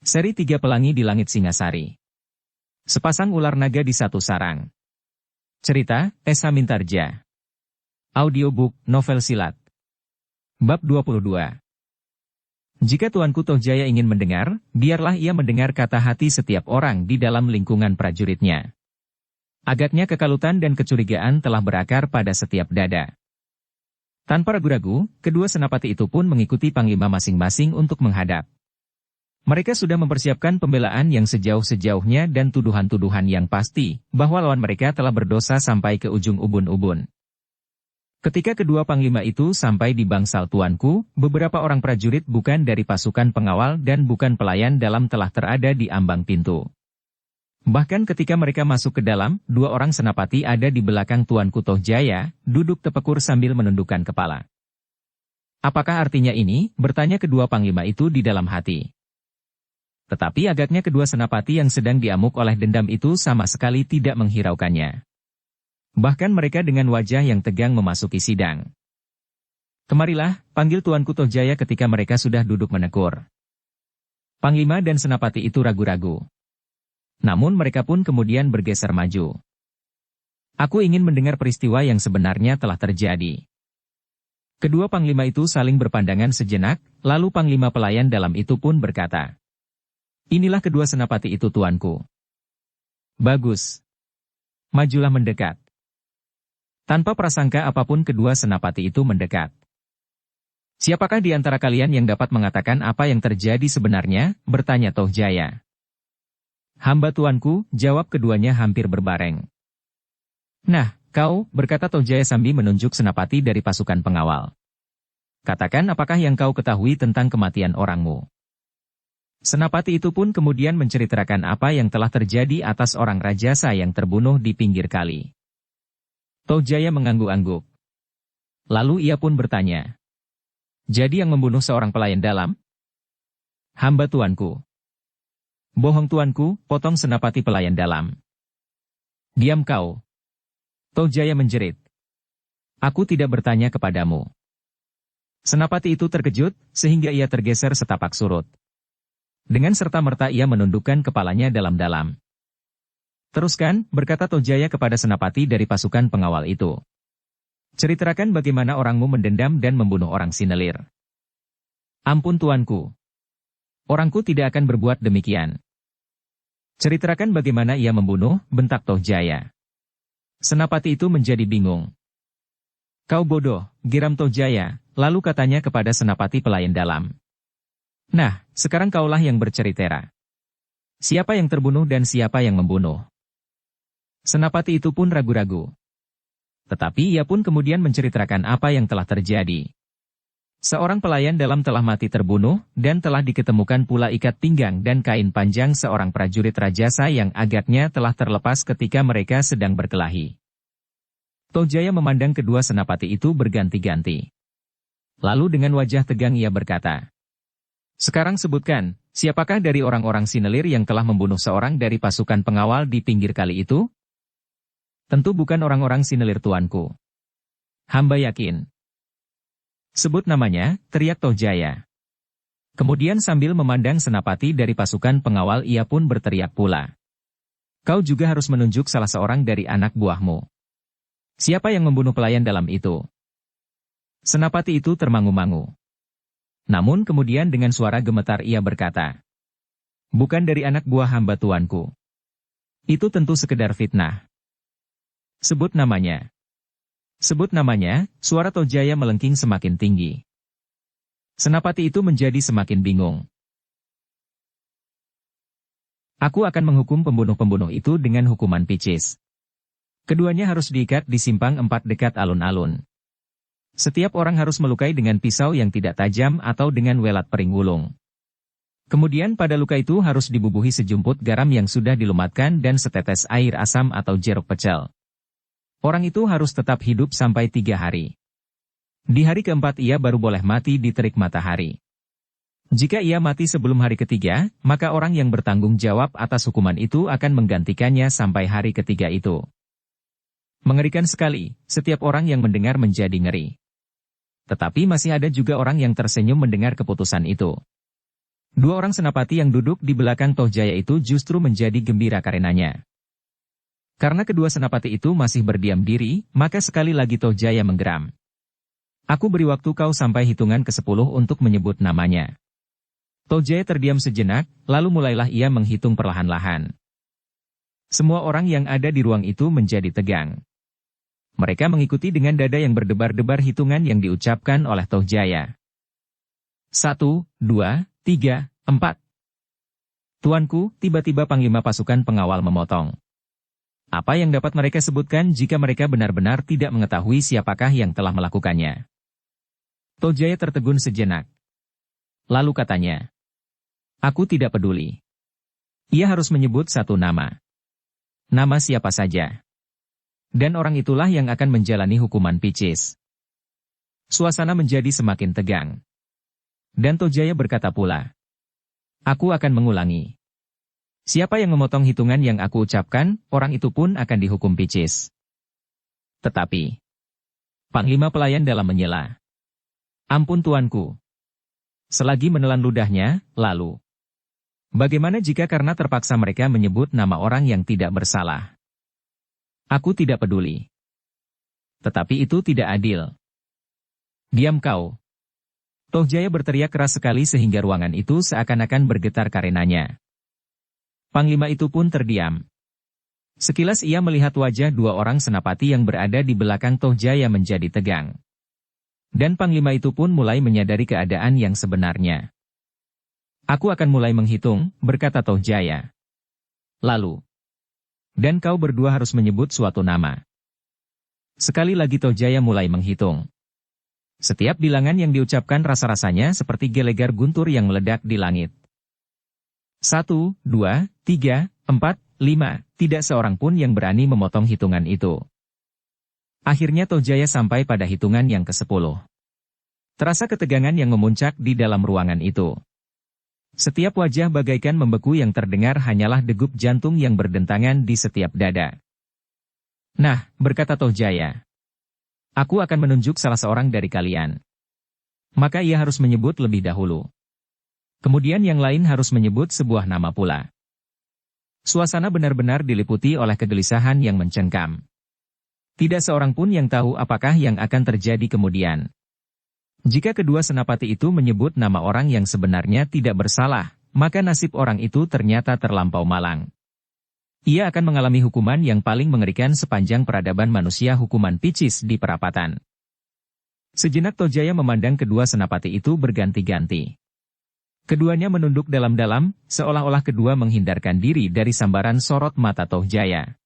Seri 3 Pelangi di Langit Singasari. Sepasang ular naga di satu sarang. Cerita, Esa Mintarja. Audiobook, novel silat. Bab 22. Jika Tuanku Tohjaya ingin mendengar, biarlah ia mendengar kata hati setiap orang di dalam lingkungan prajuritnya. Agaknya kekalutan dan kecurigaan telah berakar pada setiap dada. Tanpa ragu-ragu, kedua senapati itu pun mengikuti panglima masing-masing untuk menghadap. Mereka sudah mempersiapkan pembelaan yang sejauh-sejauhnya dan tuduhan-tuduhan yang pasti, bahwa lawan mereka telah berdosa sampai ke ujung ubun-ubun. Ketika kedua panglima itu sampai di bangsal tuanku, beberapa orang prajurit bukan dari pasukan pengawal dan bukan pelayan dalam telah terada di ambang pintu. Bahkan ketika mereka masuk ke dalam, dua orang senapati ada di belakang Tuanku Tohjaya, duduk tepekur sambil menundukkan kepala. Apakah artinya ini? Bertanya kedua panglima itu di dalam hati. Tetapi agaknya kedua senapati yang sedang diamuk oleh dendam itu sama sekali tidak menghiraukannya. Bahkan mereka dengan wajah yang tegang memasuki sidang. Kemarilah, panggil Tuanku Tohjaya ketika mereka sudah duduk menekur. Panglima dan senapati itu ragu-ragu. Namun mereka pun kemudian bergeser maju. Aku ingin mendengar peristiwa yang sebenarnya telah terjadi. Kedua panglima itu saling berpandangan sejenak, lalu panglima pelayan dalam itu pun berkata, "Inilah kedua senapati itu tuanku." "Bagus. Majulah mendekat." Tanpa prasangka apapun kedua senapati itu mendekat. "Siapakah di antara kalian yang dapat mengatakan apa yang terjadi sebenarnya?" bertanya Tohjaya. "Hamba tuanku," jawab keduanya hampir berbareng. "Nah, kau," berkata Tohjaya sambil menunjuk senapati dari pasukan pengawal. "Katakan apakah yang kau ketahui tentang kematian orangmu." Senapati itu pun kemudian menceritakan apa yang telah terjadi atas orang rajasa yang terbunuh di pinggir kali. Tohjaya mengangguk-angguk. Lalu ia pun bertanya, "Jadi yang membunuh seorang pelayan dalam?" "Hamba tuanku." "Bohong tuanku," potong senapati pelayan dalam. "Diam kau." Tohjaya menjerit. "Aku tidak bertanya kepadamu." Senapati itu terkejut, sehingga ia tergeser setapak surut. Dengan serta-merta ia menundukkan kepalanya dalam-dalam. "Teruskan," berkata Tohjaya kepada senapati dari pasukan pengawal itu. "Ceritakan bagaimana orangmu mendendam dan membunuh orang Sinelir." "Ampun tuanku. Orangku tidak akan berbuat demikian." "Ceritakan bagaimana ia membunuh," bentak Tohjaya. Senapati itu menjadi bingung. "Kau bodoh," geram Tohjaya, lalu katanya kepada senapati pelayan dalam. "Nah, sekarang kaulah yang bercerita. Siapa yang terbunuh dan siapa yang membunuh?" Senapati itu pun ragu-ragu. Tetapi ia pun kemudian menceritakan apa yang telah terjadi. Seorang pelayan dalam telah mati terbunuh, dan telah diketemukan pula ikat pinggang dan kain panjang seorang prajurit rajasa yang agaknya telah terlepas ketika mereka sedang berkelahi. Tohjaya memandang kedua senapati itu berganti-ganti. Lalu dengan wajah tegang ia berkata, "Sekarang sebutkan, siapakah dari orang-orang Sinelir yang telah membunuh seorang dari pasukan pengawal di pinggir kali itu?" "Tentu bukan orang-orang Sinelir tuanku. Hamba yakin." "Sebut namanya," teriak Tohjaya. Kemudian sambil memandang senapati dari pasukan pengawal ia pun berteriak pula. "Kau juga harus menunjuk salah seorang dari anak buahmu. Siapa yang membunuh pelayan dalam itu?" Senapati itu termangu-mangu. Namun kemudian dengan suara gemetar ia berkata, "Bukan dari anak buah hamba tuanku. Itu tentu sekedar fitnah." "Sebut namanya." "Sebut namanya," suara Tohjaya melengking semakin tinggi. Senapati itu menjadi semakin bingung. "Aku akan menghukum pembunuh-pembunuh itu dengan hukuman picis. Keduanya harus diikat di simpang 4 dekat alun-alun. Setiap orang harus melukai dengan pisau yang tidak tajam atau dengan welat pering wulung. Kemudian pada luka itu harus dibubuhi sejumput garam yang sudah dilumatkan dan setetes air asam atau jeruk pecel. Orang itu harus tetap hidup sampai 3 hari. Di hari keempat ia baru boleh mati di terik matahari. Jika ia mati sebelum hari ketiga, maka orang yang bertanggung jawab atas hukuman itu akan menggantikannya sampai hari ketiga itu." Mengerikan sekali, setiap orang yang mendengar menjadi ngeri. Tetapi masih ada juga orang yang tersenyum mendengar keputusan itu. Dua orang senapati yang duduk di belakang Tohjaya itu justru menjadi gembira karenanya. Karena kedua senapati itu masih berdiam diri, maka sekali lagi Tohjaya menggeram. Aku beri waktu kau sampai hitungan ke-10 untuk menyebut namanya. Tohjaya terdiam sejenak, lalu mulailah ia menghitung perlahan-lahan. Semua orang yang ada di ruang itu menjadi tegang. Mereka mengikuti dengan dada yang berdebar-debar hitungan yang diucapkan oleh Tohjaya. 1, 2, 3, 4. Tuanku, tiba-tiba Panglima pasukan pengawal memotong. Apa yang dapat mereka sebutkan jika mereka benar-benar tidak mengetahui siapakah yang telah melakukannya? Tohjaya tertegun sejenak. Lalu katanya, aku tidak peduli. Ia harus menyebut satu nama. Nama siapa saja. Dan orang itulah yang akan menjalani hukuman picis. Suasana menjadi semakin tegang. Dan Tohjaya berkata pula, aku akan mengulangi. Siapa yang memotong hitungan yang aku ucapkan, orang itu pun akan dihukum picis. Tetapi, Panglima pelayan dalam menyela. Ampun tuanku. Selagi menelan ludahnya, lalu. Bagaimana jika karena terpaksa mereka menyebut nama orang yang tidak bersalah? Aku tidak peduli. Tetapi itu tidak adil. Diam kau. Tohjaya berteriak keras sekali sehingga ruangan itu seakan-akan bergetar karenanya. Panglima itu pun terdiam. Sekilas ia melihat wajah dua orang senapati yang berada di belakang Tohjaya menjadi tegang. Dan Panglima itu pun mulai menyadari keadaan yang sebenarnya. Aku akan mulai menghitung, berkata Tohjaya. Lalu. Dan kau berdua harus menyebut suatu nama. Sekali lagi Tohjaya mulai menghitung. Setiap bilangan yang diucapkan rasa-rasanya seperti gelegar guntur yang meledak di langit. 1, 2, 3, 4, 5, tidak seorang pun yang berani memotong hitungan itu. Akhirnya Tohjaya sampai pada hitungan yang ke-10. Terasa ketegangan yang memuncak di dalam ruangan itu. Setiap wajah bagaikan membeku yang terdengar hanyalah degup jantung yang berdentangan di setiap dada. Nah, berkata Tohjaya. Aku akan menunjuk salah seorang dari kalian. Maka ia harus menyebut lebih dahulu. Kemudian yang lain harus menyebut sebuah nama pula. Suasana benar-benar diliputi oleh kegelisahan yang mencengkam. Tidak seorang pun yang tahu apakah yang akan terjadi kemudian. Jika kedua senapati itu menyebut nama orang yang sebenarnya tidak bersalah, maka nasib orang itu ternyata terlampau malang. Ia akan mengalami hukuman yang paling mengerikan sepanjang peradaban manusia, hukuman picis di perapatan. Sejenak Tohjaya memandang kedua senapati itu berganti-ganti. Keduanya menunduk dalam-dalam, seolah-olah kedua menghindarkan diri dari sambaran sorot mata Tohjaya.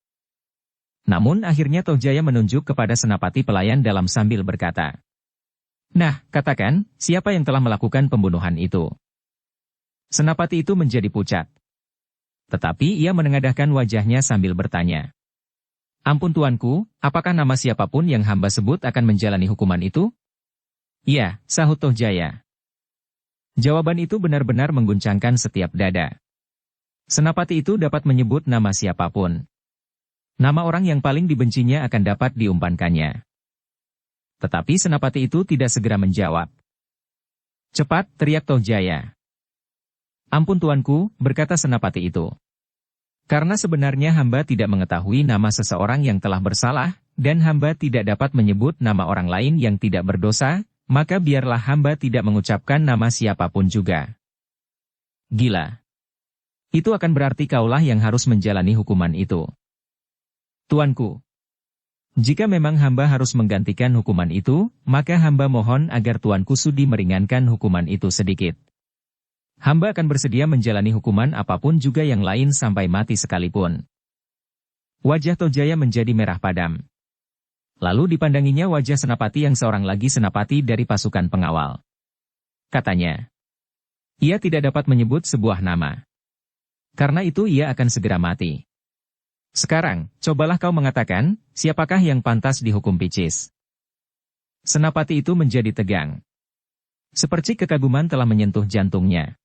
Namun akhirnya Tohjaya menunjuk kepada senapati pelayan dalam sambil berkata, nah, katakan, siapa yang telah melakukan pembunuhan itu? Senapati itu menjadi pucat. Tetapi ia menengadahkan wajahnya sambil bertanya. Ampun tuanku, apakah nama siapapun yang hamba sebut akan menjalani hukuman itu? Iya, sahut Tohjaya. Jawaban itu benar-benar mengguncangkan setiap dada. Senapati itu dapat menyebut nama siapapun. Nama orang yang paling dibencinya akan dapat diumpankannya. Tetapi senapati itu tidak segera menjawab. Cepat, teriak Tohjaya. Ampun tuanku, berkata senapati itu. Karena sebenarnya hamba tidak mengetahui nama seseorang yang telah bersalah, dan hamba tidak dapat menyebut nama orang lain yang tidak berdosa, maka biarlah hamba tidak mengucapkan nama siapapun juga. Gila. Itu akan berarti kaulah yang harus menjalani hukuman itu. Tuanku. Jika memang hamba harus menggantikan hukuman itu, maka hamba mohon agar tuanku sudi meringankan hukuman itu sedikit. Hamba akan bersedia menjalani hukuman apapun juga yang lain sampai mati sekalipun. Wajah Tohjaya menjadi merah padam. Lalu dipandanginya wajah senapati yang seorang lagi senapati dari pasukan pengawal. Katanya, ia tidak dapat menyebut sebuah nama. Karena itu ia akan segera mati. Sekarang, cobalah kau mengatakan, siapakah yang pantas dihukum picis? Senapati itu menjadi tegang. Seperti kekaguman telah menyentuh jantungnya.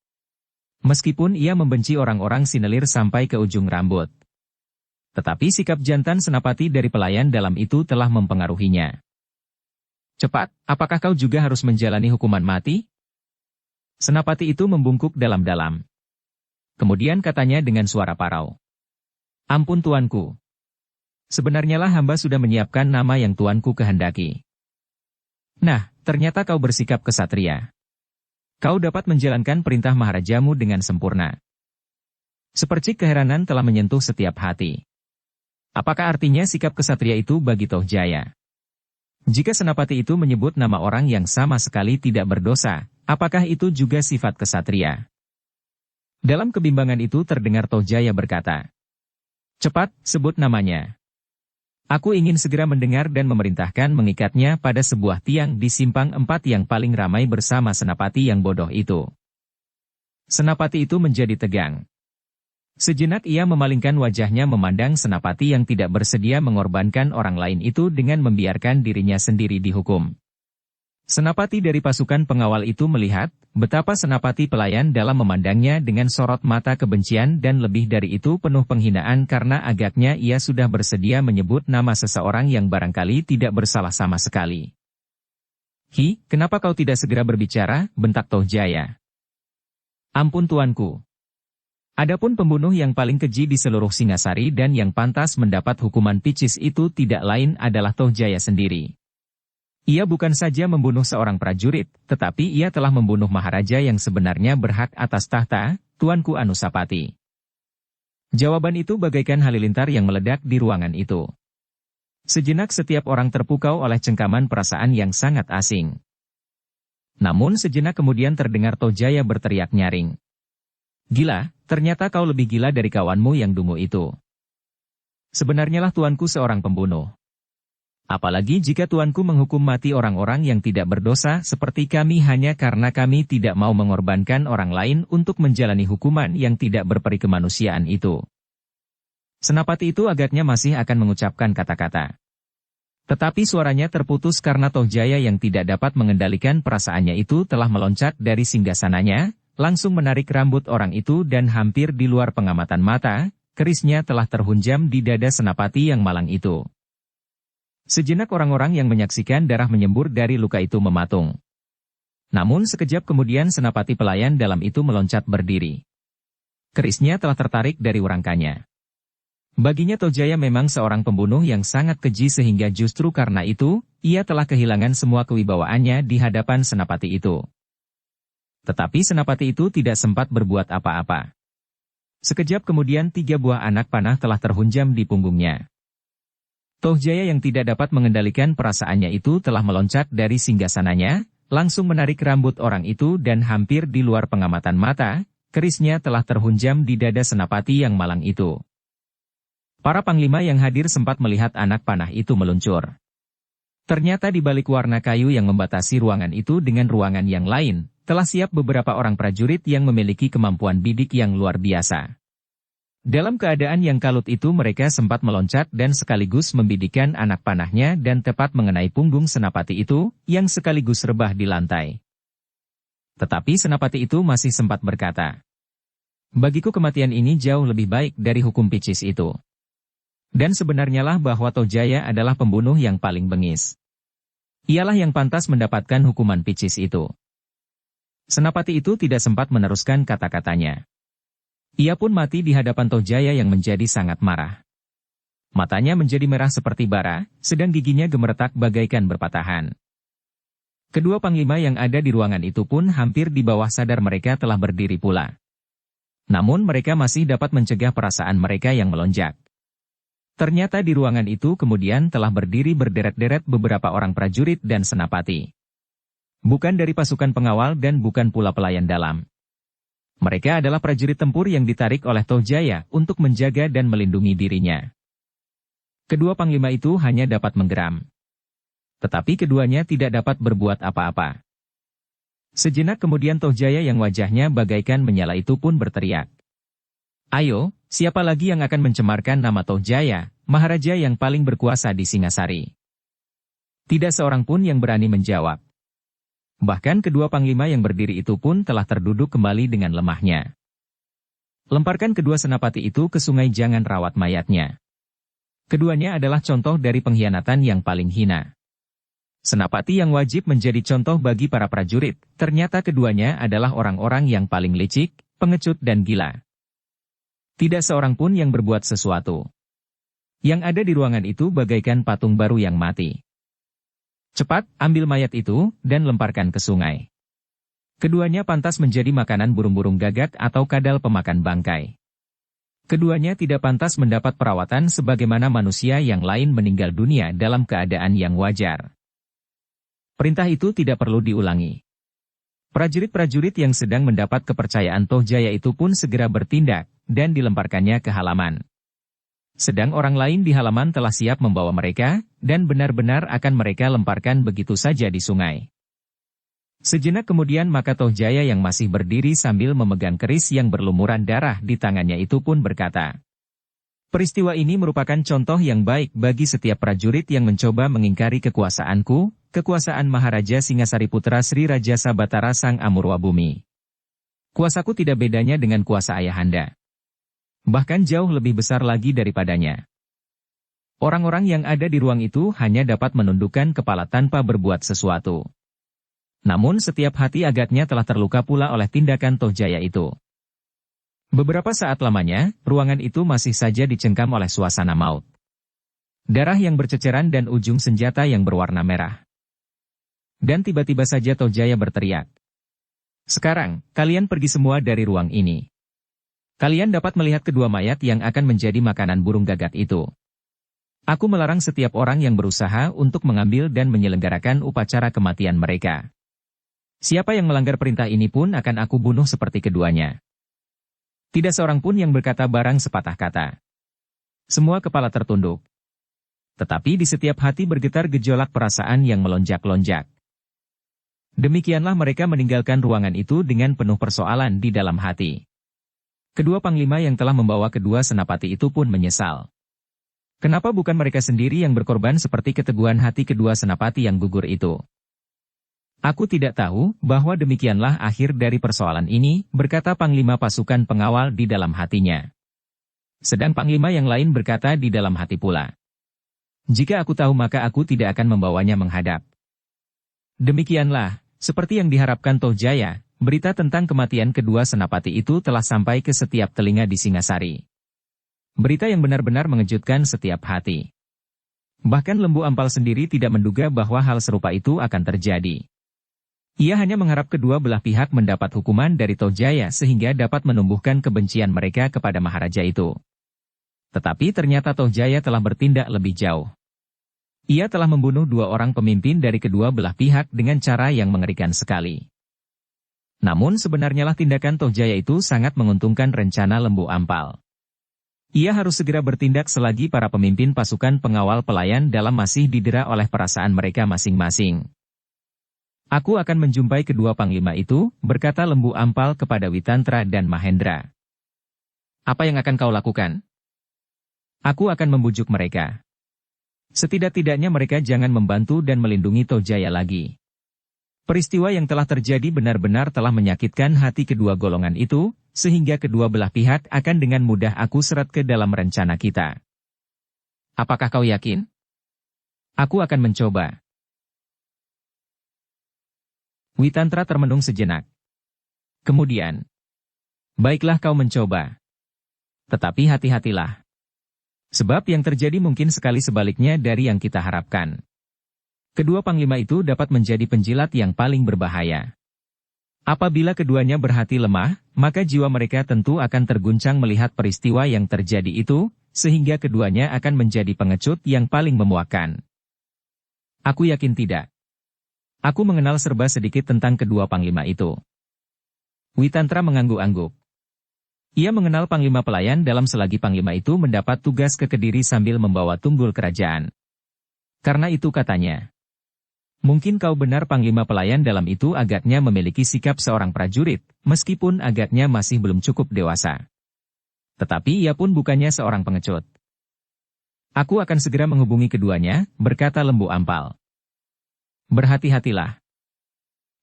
Meskipun ia membenci orang-orang sinelir sampai ke ujung rambut. Tetapi sikap jantan senapati dari pelayan dalam itu telah mempengaruhinya. Cepat, apakah kau juga harus menjalani hukuman mati? Senapati itu membungkuk dalam-dalam. Kemudian katanya dengan suara parau. Ampun tuanku. Sebenarnya lah hamba sudah menyiapkan nama yang tuanku kehendaki. Nah, ternyata kau bersikap kesatria. Kau dapat menjalankan perintah maharajamu dengan sempurna. Sepercik keheranan telah menyentuh setiap hati. Apakah artinya sikap kesatria itu bagi Toh Jaya? Jika senapati itu menyebut nama orang yang sama sekali tidak berdosa, apakah itu juga sifat kesatria? Dalam kebimbangan itu terdengar Toh Jaya berkata, cepat, sebut namanya. Aku ingin segera mendengar dan memerintahkan mengikatnya pada sebuah tiang di simpang 4 yang paling ramai bersama senapati yang bodoh itu. Senapati itu menjadi tegang. Sejenak ia memalingkan wajahnya memandang senapati yang tidak bersedia mengorbankan orang lain itu dengan membiarkan dirinya sendiri dihukum. Senapati dari pasukan pengawal itu melihat betapa senapati pelayan dalam memandangnya dengan sorot mata kebencian dan lebih dari itu penuh penghinaan karena agaknya ia sudah bersedia menyebut nama seseorang yang barangkali tidak bersalah sama sekali. Hi, kenapa kau tidak segera berbicara, bentak Toh Jaya. Ampun tuanku. Adapun pembunuh yang paling keji di seluruh Singasari dan yang pantas mendapat hukuman picis itu tidak lain adalah Toh Jaya sendiri. Ia bukan saja membunuh seorang prajurit, tetapi ia telah membunuh maharaja yang sebenarnya berhak atas tahta, Tuanku Anusapati. Jawaban itu bagaikan halilintar yang meledak di ruangan itu. Sejenak setiap orang terpukau oleh cengkaman perasaan yang sangat asing. Namun sejenak kemudian terdengar Toh Jaya berteriak nyaring. Gila, ternyata kau lebih gila dari kawanmu yang dungu itu. Sebenarnya lah tuanku seorang pembunuh. Apalagi jika tuanku menghukum mati orang-orang yang tidak berdosa seperti kami hanya karena kami tidak mau mengorbankan orang lain untuk menjalani hukuman yang tidak berperi kemanusiaan itu. Senapati itu agaknya masih akan mengucapkan kata-kata. Tetapi suaranya terputus karena Toh Jaya yang tidak dapat mengendalikan perasaannya itu telah meloncat dari singgasananya, langsung menarik rambut orang itu dan hampir di luar pengamatan mata, kerisnya telah terhunjam di dada senapati yang malang itu. Sejenak orang-orang yang menyaksikan darah menyembur dari luka itu mematung. Namun sekejap kemudian senapati pelayan dalam itu meloncat berdiri. Kerisnya telah tertarik dari urangkanya. Baginya Toh Jaya memang seorang pembunuh yang sangat keji sehingga justru karena itu, ia telah kehilangan semua kewibawaannya di hadapan senapati itu. Tetapi senapati itu tidak sempat berbuat apa-apa. Sekejap kemudian 3 buah anak panah telah terhunjam di punggungnya. Toh Jaya yang tidak dapat mengendalikan perasaannya itu telah meloncat dari singgasananya, langsung menarik rambut orang itu dan hampir di luar pengamatan mata, kerisnya telah terhunjam di dada senapati yang malang itu. Para panglima yang hadir sempat melihat anak panah itu meluncur. Ternyata di balik warna kayu yang membatasi ruangan itu dengan ruangan yang lain, telah siap beberapa orang prajurit yang memiliki kemampuan bidik yang luar biasa. Dalam keadaan yang kalut itu mereka sempat meloncat dan sekaligus membidikkan anak panahnya dan tepat mengenai punggung senapati itu, yang sekaligus rebah di lantai. Tetapi senapati itu masih sempat berkata, bagiku kematian ini jauh lebih baik dari hukum picis itu. Dan sebenarnya lah bahwa Toh Jaya adalah pembunuh yang paling bengis. Ialah yang pantas mendapatkan hukuman picis itu. Senapati itu tidak sempat meneruskan kata-katanya. Ia pun mati di hadapan Toh Jaya yang menjadi sangat marah. Matanya menjadi merah seperti bara, sedang giginya gemeretak bagaikan berpatahan. Kedua panglima yang ada di ruangan itu pun hampir di bawah sadar mereka telah berdiri pula. Namun mereka masih dapat mencegah perasaan mereka yang melonjak. Ternyata di ruangan itu kemudian telah berdiri berderet-deret beberapa orang prajurit dan senapati. Bukan dari pasukan pengawal dan bukan pula pelayan dalam. Mereka adalah prajurit tempur yang ditarik oleh Toh Jaya untuk menjaga dan melindungi dirinya. Kedua panglima itu hanya dapat menggeram. Tetapi keduanya tidak dapat berbuat apa-apa. Sejenak kemudian Toh Jaya yang wajahnya bagaikan menyala itu pun berteriak. Ayo, siapa lagi yang akan mencemarkan nama Toh Jaya, maharaja yang paling berkuasa di Singasari? Tidak seorang pun yang berani menjawab. Bahkan kedua panglima yang berdiri itu pun telah terduduk kembali dengan lemahnya. Lemparkan kedua senapati itu ke sungai, jangan rawat mayatnya. Keduanya adalah contoh dari pengkhianatan yang paling hina. Senapati yang wajib menjadi contoh bagi para prajurit, ternyata keduanya adalah orang-orang yang paling licik, pengecut dan gila. Tidak seorang pun yang berbuat sesuatu. Yang ada di ruangan itu bagaikan patung baru yang mati. Cepat, ambil mayat itu, dan lemparkan ke sungai. Keduanya pantas menjadi makanan burung-burung gagak atau kadal pemakan bangkai. Keduanya tidak pantas mendapat perawatan sebagaimana manusia yang lain meninggal dunia dalam keadaan yang wajar. Perintah itu tidak perlu diulangi. Prajurit-prajurit yang sedang mendapat kepercayaan Tohjaya itu pun segera bertindak, dan dilemparkannya ke halaman. Sedang orang lain di halaman telah siap membawa mereka, dan benar-benar akan mereka lemparkan begitu saja di sungai. Sejenak kemudian maka Tohjaya yang masih berdiri sambil memegang keris yang berlumuran darah di tangannya itu pun berkata, "Peristiwa ini merupakan contoh yang baik bagi setiap prajurit yang mencoba mengingkari kekuasaanku, kekuasaan Maharaja Singasari Putra Sri Raja Sabatara Sang Amurwa Bumi. Kuasaku tidak bedanya dengan kuasa ayahanda. Bahkan jauh lebih besar lagi daripadanya." Orang-orang yang ada di ruang itu hanya dapat menundukkan kepala tanpa berbuat sesuatu. Namun setiap hati agaknya telah terluka pula oleh tindakan Tohjaya itu. Beberapa saat lamanya, ruangan itu masih saja dicengkam oleh suasana maut. Darah yang berceceran dan ujung senjata yang berwarna merah. Dan tiba-tiba saja Tohjaya berteriak, "Sekarang, kalian pergi semua dari ruang ini. Kalian dapat melihat kedua mayat yang akan menjadi makanan burung gagak itu. Aku melarang setiap orang yang berusaha untuk mengambil dan menyelenggarakan upacara kematian mereka. Siapa yang melanggar perintah ini pun akan aku bunuh seperti keduanya." Tidak seorang pun yang berkata barang sepatah kata. Semua kepala tertunduk. Tetapi di setiap hati bergetar gejolak perasaan yang melonjak-lonjak. Demikianlah mereka meninggalkan ruangan itu dengan penuh persoalan di dalam hati. Kedua panglima yang telah membawa kedua senapati itu pun menyesal. Kenapa bukan mereka sendiri yang berkorban seperti keteguhan hati kedua senapati yang gugur itu? "Aku tidak tahu bahwa demikianlah akhir dari persoalan ini," berkata panglima pasukan pengawal di dalam hatinya. Sedang panglima yang lain berkata di dalam hati pula, "Jika aku tahu maka aku tidak akan membawanya menghadap." Demikianlah, seperti yang diharapkan Tohjaya, berita tentang kematian kedua senapati itu telah sampai ke setiap telinga di Singasari. Berita yang benar-benar mengejutkan setiap hati. Bahkan Lembu Ampal sendiri tidak menduga bahwa hal serupa itu akan terjadi. Ia hanya mengharap kedua belah pihak mendapat hukuman dari Tohjaya sehingga dapat menumbuhkan kebencian mereka kepada Maharaja itu. Tetapi ternyata Tohjaya telah bertindak lebih jauh. Ia telah membunuh dua orang pemimpin dari kedua belah pihak dengan cara yang mengerikan sekali. Namun sebenarnya lah tindakan Tohjaya itu sangat menguntungkan rencana Lembu Ampal. Ia harus segera bertindak selagi para pemimpin pasukan pengawal pelayan dalam masih didera oleh perasaan mereka masing-masing. "Aku akan menjumpai kedua panglima itu," berkata Lembu Ampal kepada Witantra dan Mahendra. "Apa yang akan kau lakukan?" "Aku akan membujuk mereka. Setidak-tidaknya mereka jangan membantu dan melindungi Tohjaya lagi. Peristiwa yang telah terjadi benar-benar telah menyakitkan hati kedua golongan itu, sehingga kedua belah pihak akan dengan mudah aku seret ke dalam rencana kita." "Apakah kau yakin?" "Aku akan mencoba." Witantra termenung sejenak. Kemudian, "Baiklah kau mencoba. Tetapi hati-hatilah. Sebab yang terjadi mungkin sekali sebaliknya dari yang kita harapkan. Kedua panglima itu dapat menjadi penjilat yang paling berbahaya. Apabila keduanya berhati lemah, maka jiwa mereka tentu akan terguncang melihat peristiwa yang terjadi itu, sehingga keduanya akan menjadi pengecut yang paling memuakkan." "Aku yakin tidak. Aku mengenal serba sedikit tentang kedua panglima itu." Witantra mengangguk-angguk. Ia mengenal panglima pelayan dalam selagi panglima itu mendapat tugas ke Kediri sambil membawa tunggul kerajaan. Karena itu katanya, "Mungkin kau benar panglima pelayan dalam itu agaknya memiliki sikap seorang prajurit, meskipun agaknya masih belum cukup dewasa. Tetapi ia pun bukannya seorang pengecut." "Aku akan segera menghubungi keduanya," berkata Lembu Ampal. "Berhati-hatilah.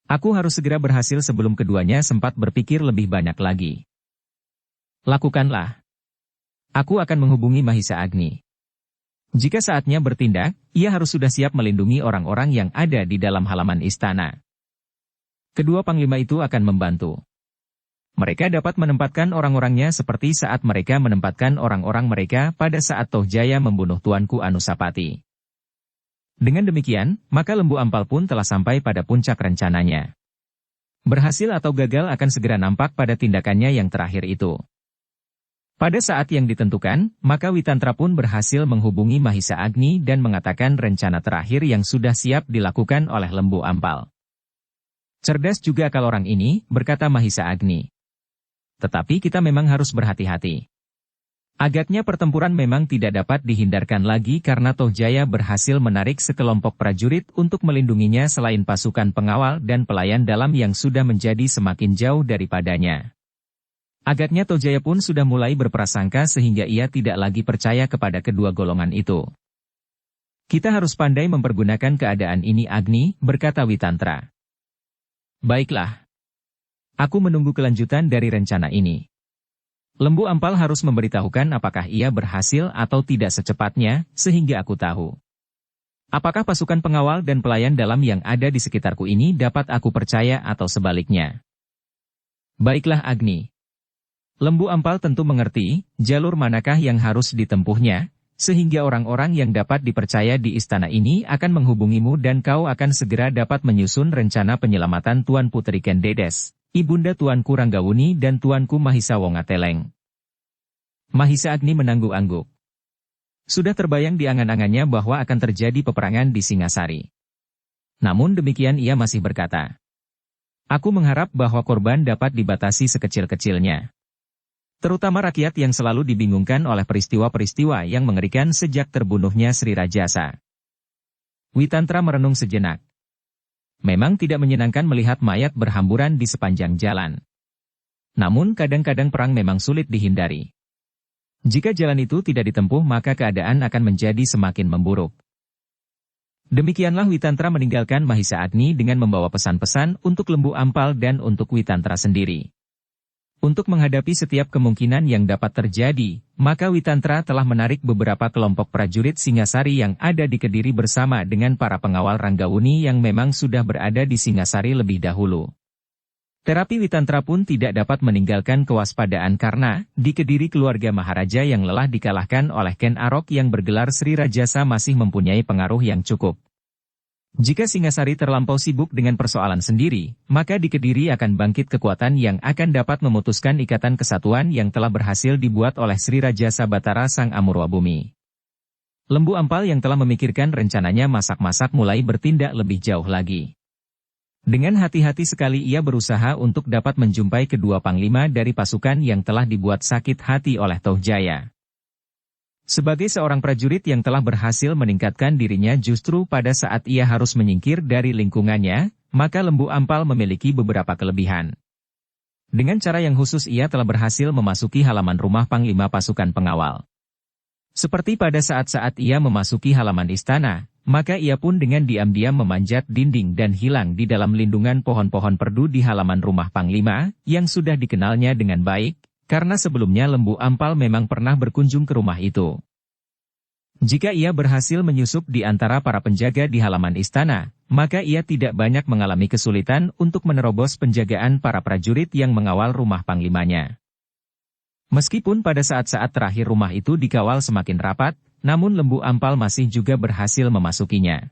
Aku harus segera berhasil sebelum keduanya sempat berpikir lebih banyak lagi." "Lakukanlah. Aku akan menghubungi Mahisa Agni." Jika saatnya bertindak, ia harus sudah siap melindungi orang-orang yang ada di dalam halaman istana. Kedua panglima itu akan membantu. Mereka dapat menempatkan orang-orangnya seperti saat mereka menempatkan orang-orang mereka pada saat Tohjaya membunuh Tuanku Anusapati. Dengan demikian, maka Lembu Ampal pun telah sampai pada puncak rencananya. Berhasil atau gagal akan segera nampak pada tindakannya yang terakhir itu. Pada saat yang ditentukan, maka Witantra pun berhasil menghubungi Mahisa Agni dan mengatakan rencana terakhir yang sudah siap dilakukan oleh Lembu Ampal. Cerdas juga akal orang ini, berkata Mahisa Agni. Tetapi kita memang harus berhati-hati. Agaknya pertempuran memang tidak dapat dihindarkan lagi karena Tohjaya berhasil menarik sekelompok prajurit untuk melindunginya selain pasukan pengawal dan pelayan dalam yang sudah menjadi semakin jauh daripadanya. Agaknya Tohjaya pun sudah mulai berprasangka sehingga ia tidak lagi percaya kepada kedua golongan itu. Kita harus pandai mempergunakan keadaan ini Agni, berkata Witantra. Baiklah. Aku menunggu kelanjutan dari rencana ini. Lembu Ampal harus memberitahukan apakah ia berhasil atau tidak secepatnya, sehingga aku tahu. Apakah pasukan pengawal dan pelayan dalam yang ada di sekitarku ini dapat aku percaya atau sebaliknya. Baiklah Agni. Lembu Ampal tentu mengerti, jalur manakah yang harus ditempuhnya, sehingga orang-orang yang dapat dipercaya di istana ini akan menghubungimu dan kau akan segera dapat menyusun rencana penyelamatan Tuan Putri Kendedes, Ibunda Tuanku Ranggawuni dan Tuanku Mahisa Wongateleng. Mahisa Agni menangguk-angguk. Sudah terbayang di angan-angannya bahwa akan terjadi peperangan di Singasari. Namun demikian ia masih berkata, aku mengharap bahwa korban dapat dibatasi sekecil-kecilnya. Terutama rakyat yang selalu dibingungkan oleh peristiwa-peristiwa yang mengerikan sejak terbunuhnya Sri Rajasa. Witantra merenung sejenak. Memang tidak menyenangkan melihat mayat berhamburan di sepanjang jalan. Namun kadang-kadang perang memang sulit dihindari. Jika jalan itu tidak ditempuh maka keadaan akan menjadi semakin memburuk. Demikianlah Witantra meninggalkan Mahisa Agni dengan membawa pesan-pesan untuk Lembu Ampal dan untuk Witantra sendiri. Untuk menghadapi setiap kemungkinan yang dapat terjadi, maka Witantra telah menarik beberapa kelompok prajurit Singasari yang ada di Kediri bersama dengan para pengawal Ranggawuni yang memang sudah berada di Singasari lebih dahulu. Terapi Witantra pun tidak dapat meninggalkan kewaspadaan karena, di Kediri keluarga Maharaja yang lelah dikalahkan oleh Ken Arok yang bergelar Sri Rajasa masih mempunyai pengaruh yang cukup. Jika Singasari terlampau sibuk dengan persoalan sendiri, maka di Kediri akan bangkit kekuatan yang akan dapat memutuskan ikatan kesatuan yang telah berhasil dibuat oleh Sri Rajasa Batara Sang Amurwabumi. Lembu Ampal yang telah memikirkan rencananya masak-masak mulai bertindak lebih jauh lagi. Dengan hati-hati sekali ia berusaha untuk dapat menjumpai kedua panglima dari pasukan yang telah dibuat sakit hati oleh Tohjaya. Sebagai seorang prajurit yang telah berhasil meningkatkan dirinya justru pada saat ia harus menyingkir dari lingkungannya, maka Lembu Ampal memiliki beberapa kelebihan. Dengan cara yang khusus ia telah berhasil memasuki halaman rumah panglima pasukan pengawal. Seperti pada saat-saat ia memasuki halaman istana, maka ia pun dengan diam-diam memanjat dinding dan hilang di dalam lindungan pohon-pohon perdu di halaman rumah panglima, yang sudah dikenalnya dengan baik. Karena sebelumnya Lembu Ampal memang pernah berkunjung ke rumah itu. Jika ia berhasil menyusup di antara para penjaga di halaman istana, maka ia tidak banyak mengalami kesulitan untuk menerobos penjagaan para prajurit yang mengawal rumah panglimanya. Meskipun pada saat-saat terakhir rumah itu dikawal semakin rapat, namun Lembu Ampal masih juga berhasil memasukinya.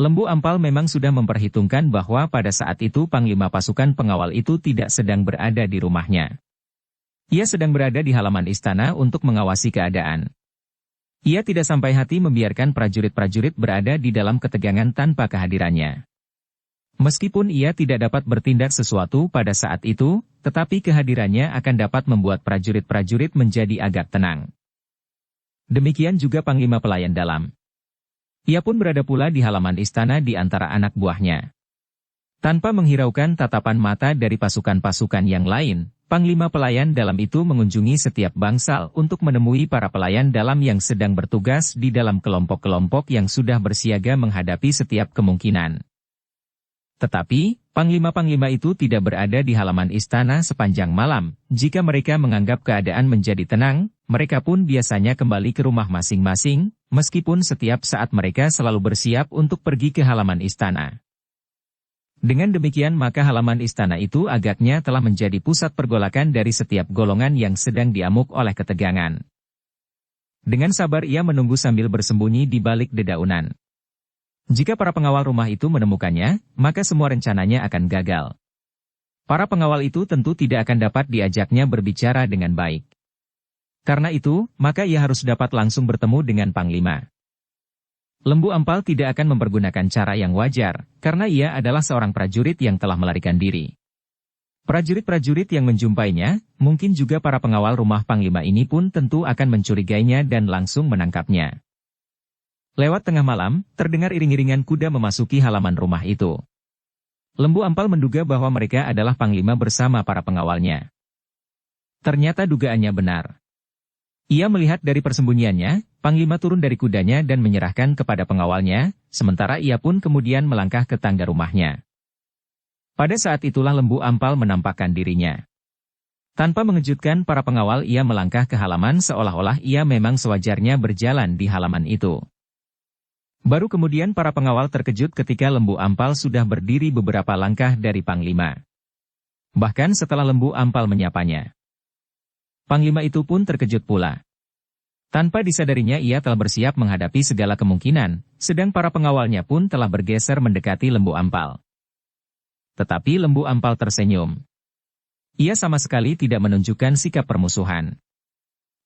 Lembu Ampal memang sudah memperhitungkan bahwa pada saat itu panglima pasukan pengawal itu tidak sedang berada di rumahnya. Ia sedang berada di halaman istana untuk mengawasi keadaan. Ia tidak sampai hati membiarkan prajurit-prajurit berada di dalam ketegangan tanpa kehadirannya. Meskipun ia tidak dapat bertindak sesuatu pada saat itu, tetapi kehadirannya akan dapat membuat prajurit-prajurit menjadi agak tenang. Demikian juga panglima pelayan dalam. Ia pun berada pula di halaman istana di antara anak buahnya. Tanpa menghiraukan tatapan mata dari pasukan-pasukan yang lain, panglima pelayan dalam itu mengunjungi setiap bangsal untuk menemui para pelayan dalam yang sedang bertugas di dalam kelompok-kelompok yang sudah bersiaga menghadapi setiap kemungkinan. Tetapi, panglima-panglima itu tidak berada di halaman istana sepanjang malam. Jika mereka menganggap keadaan menjadi tenang, mereka pun biasanya kembali ke rumah masing-masing, meskipun setiap saat mereka selalu bersiap untuk pergi ke halaman istana. Dengan demikian maka halaman istana itu agaknya telah menjadi pusat pergolakan dari setiap golongan yang sedang diamuk oleh ketegangan. Dengan sabar ia menunggu sambil bersembunyi di balik dedaunan. Jika para pengawal rumah itu menemukannya, maka semua rencananya akan gagal. Para pengawal itu tentu tidak akan dapat diajaknya berbicara dengan baik. Karena itu, maka ia harus dapat langsung bertemu dengan Panglima. Lembu Ampal tidak akan mempergunakan cara yang wajar, karena ia adalah seorang prajurit yang telah melarikan diri. Prajurit-prajurit yang menjumpainya, mungkin juga para pengawal rumah Panglima ini pun tentu akan mencurigainya dan langsung menangkapnya. Lewat tengah malam, terdengar iring-iringan kuda memasuki halaman rumah itu. Lembu Ampal menduga bahwa mereka adalah Panglima bersama para pengawalnya. Ternyata dugaannya benar. Ia melihat dari persembunyiannya, Panglima turun dari kudanya dan menyerahkan kepada pengawalnya, sementara ia pun kemudian melangkah ke tangga rumahnya. Pada saat itulah Lembu Ampal menampakkan dirinya. Tanpa mengejutkan para pengawal ia melangkah ke halaman seolah-olah ia memang sewajarnya berjalan di halaman itu. Baru kemudian para pengawal terkejut ketika Lembu Ampal sudah berdiri beberapa langkah dari Panglima. Bahkan setelah Lembu Ampal menyapanya, Panglima itu pun terkejut pula. Tanpa disadarinya ia telah bersiap menghadapi segala kemungkinan, sedang para pengawalnya pun telah bergeser mendekati Lembu Ampal. Tetapi Lembu Ampal tersenyum. Ia sama sekali tidak menunjukkan sikap permusuhan.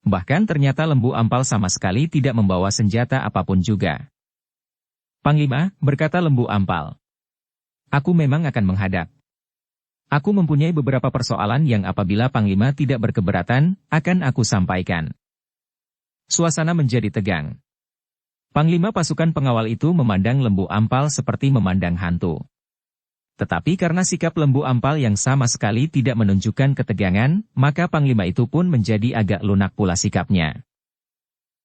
Bahkan ternyata Lembu Ampal sama sekali tidak membawa senjata apapun juga. Panglima, berkata Lembu Ampal, aku memang akan menghadap. Aku mempunyai beberapa persoalan yang apabila Panglima tidak berkeberatan, akan aku sampaikan. Suasana menjadi tegang. Panglima pasukan pengawal itu memandang Lembu Ampal seperti memandang hantu. Tetapi karena sikap Lembu Ampal yang sama sekali tidak menunjukkan ketegangan, maka Panglima itu pun menjadi agak lunak pula sikapnya.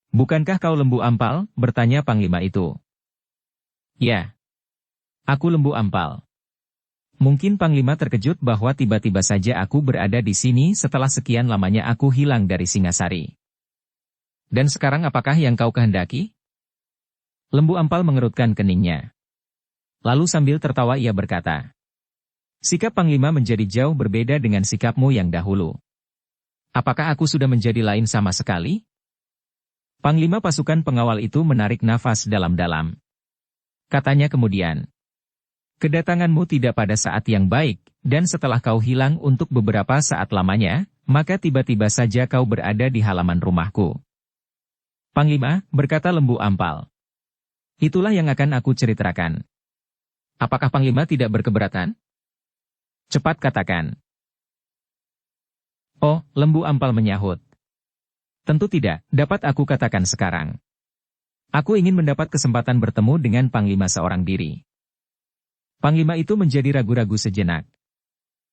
Bukankah kau Lembu Ampal? Bertanya Panglima itu. Ya. Aku Lembu Ampal. Mungkin Panglima terkejut bahwa tiba-tiba saja aku berada di sini setelah sekian lamanya aku hilang dari Singasari. Dan sekarang apakah yang kau kehendaki? Lembu Ampal mengerutkan keningnya. Lalu sambil tertawa ia berkata, sikap Panglima menjadi jauh berbeda dengan sikapmu yang dahulu. Apakah aku sudah menjadi lain sama sekali? Panglima pasukan pengawal itu menarik nafas dalam-dalam. Katanya kemudian, kedatanganmu tidak pada saat yang baik, dan setelah kau hilang untuk beberapa saat lamanya, maka tiba-tiba saja kau berada di halaman rumahku. Panglima, berkata Lembu Ampal. Itulah yang akan aku ceritakan. Apakah Panglima tidak berkeberatan? Cepat katakan. Oh, Lembu Ampal menyahut. Tentu tidak, dapat aku katakan sekarang. Aku ingin mendapat kesempatan bertemu dengan Panglima seorang diri. Panglima itu menjadi ragu-ragu sejenak.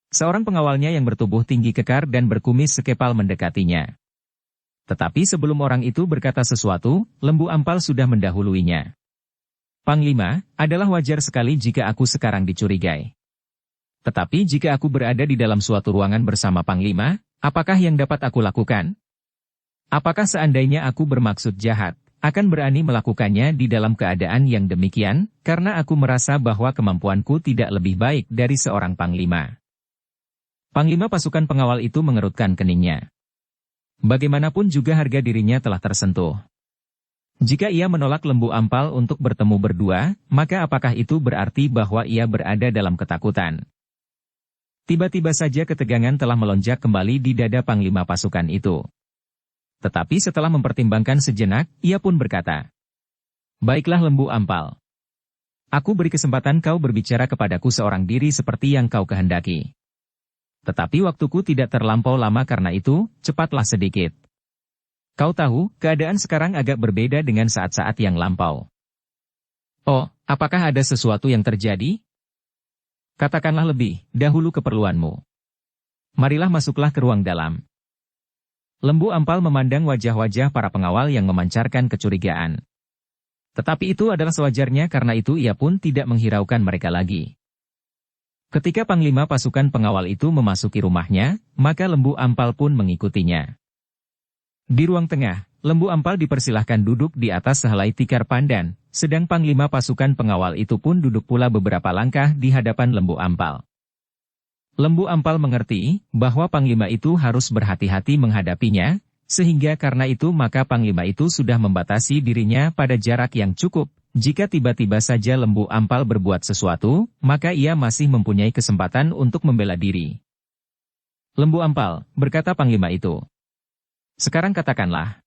Seorang pengawalnya yang bertubuh tinggi kekar dan berkumis sekepal mendekatinya. Tetapi sebelum orang itu berkata sesuatu, Lembu Ampal sudah mendahuluinya. Panglima, adalah wajar sekali jika aku sekarang dicurigai. Tetapi jika aku berada di dalam suatu ruangan bersama Panglima, apakah yang dapat aku lakukan? Apakah seandainya aku bermaksud jahat, akan berani melakukannya di dalam keadaan yang demikian, karena aku merasa bahwa kemampuanku tidak lebih baik dari seorang Panglima. Panglima pasukan pengawal itu mengerutkan keningnya. Bagaimanapun juga harga dirinya telah tersentuh. Jika ia menolak Lembu Ampal untuk bertemu berdua, maka apakah itu berarti bahwa ia berada dalam ketakutan? Tiba-tiba saja ketegangan telah melonjak kembali di dada Panglima pasukan itu. Tetapi setelah mempertimbangkan sejenak, ia pun berkata, baiklah Lembu Ampal. Aku beri kesempatan kau berbicara kepadaku seorang diri seperti yang kau kehendaki. Tetapi waktuku tidak terlampau lama karena itu, cepatlah sedikit. Kau tahu, keadaan sekarang agak berbeda dengan saat-saat yang lampau. Oh, apakah ada sesuatu yang terjadi? Katakanlah lebih dahulu keperluanmu. Marilah masuklah ke ruang dalam. Lembu Ampal memandang wajah-wajah para pengawal yang memancarkan kecurigaan. Tetapi itu adalah sewajarnya karena itu ia pun tidak menghiraukan mereka lagi. Ketika Panglima pasukan pengawal itu memasuki rumahnya, maka Lembu Ampal pun mengikutinya. Di ruang tengah, Lembu Ampal dipersilahkan duduk di atas sehelai tikar pandan, sedang panglima pasukan pengawal itu pun duduk pula beberapa langkah di hadapan Lembu Ampal. Lembu Ampal mengerti bahwa panglima itu harus berhati-hati menghadapinya, sehingga karena itu maka panglima itu sudah membatasi dirinya pada jarak yang cukup. Jika tiba-tiba saja Lembu Ampal berbuat sesuatu, maka ia masih mempunyai kesempatan untuk membela diri. Lembu Ampal, berkata panglima itu. Sekarang katakanlah.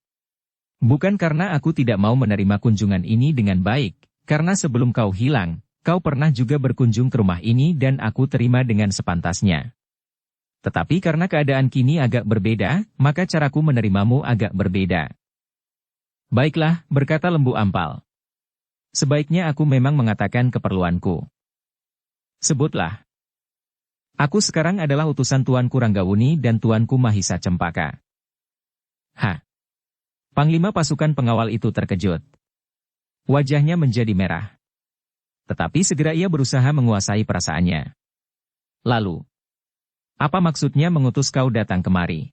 Bukan karena aku tidak mau menerima kunjungan ini dengan baik, karena sebelum kau hilang, kau pernah juga berkunjung ke rumah ini dan aku terima dengan sepantasnya. Tetapi karena keadaan kini agak berbeda, maka caraku menerimamu agak berbeda. Baiklah, berkata Lembu Ampal. Sebaiknya aku memang mengatakan keperluanku. Sebutlah. Aku sekarang adalah utusan Tuanku Ranggawuni dan Tuanku Mahisa Cempaka. Panglima pasukan pengawal itu terkejut. Wajahnya menjadi merah. Tetapi segera ia berusaha menguasai perasaannya. Lalu, apa maksudnya mengutus kau datang kemari?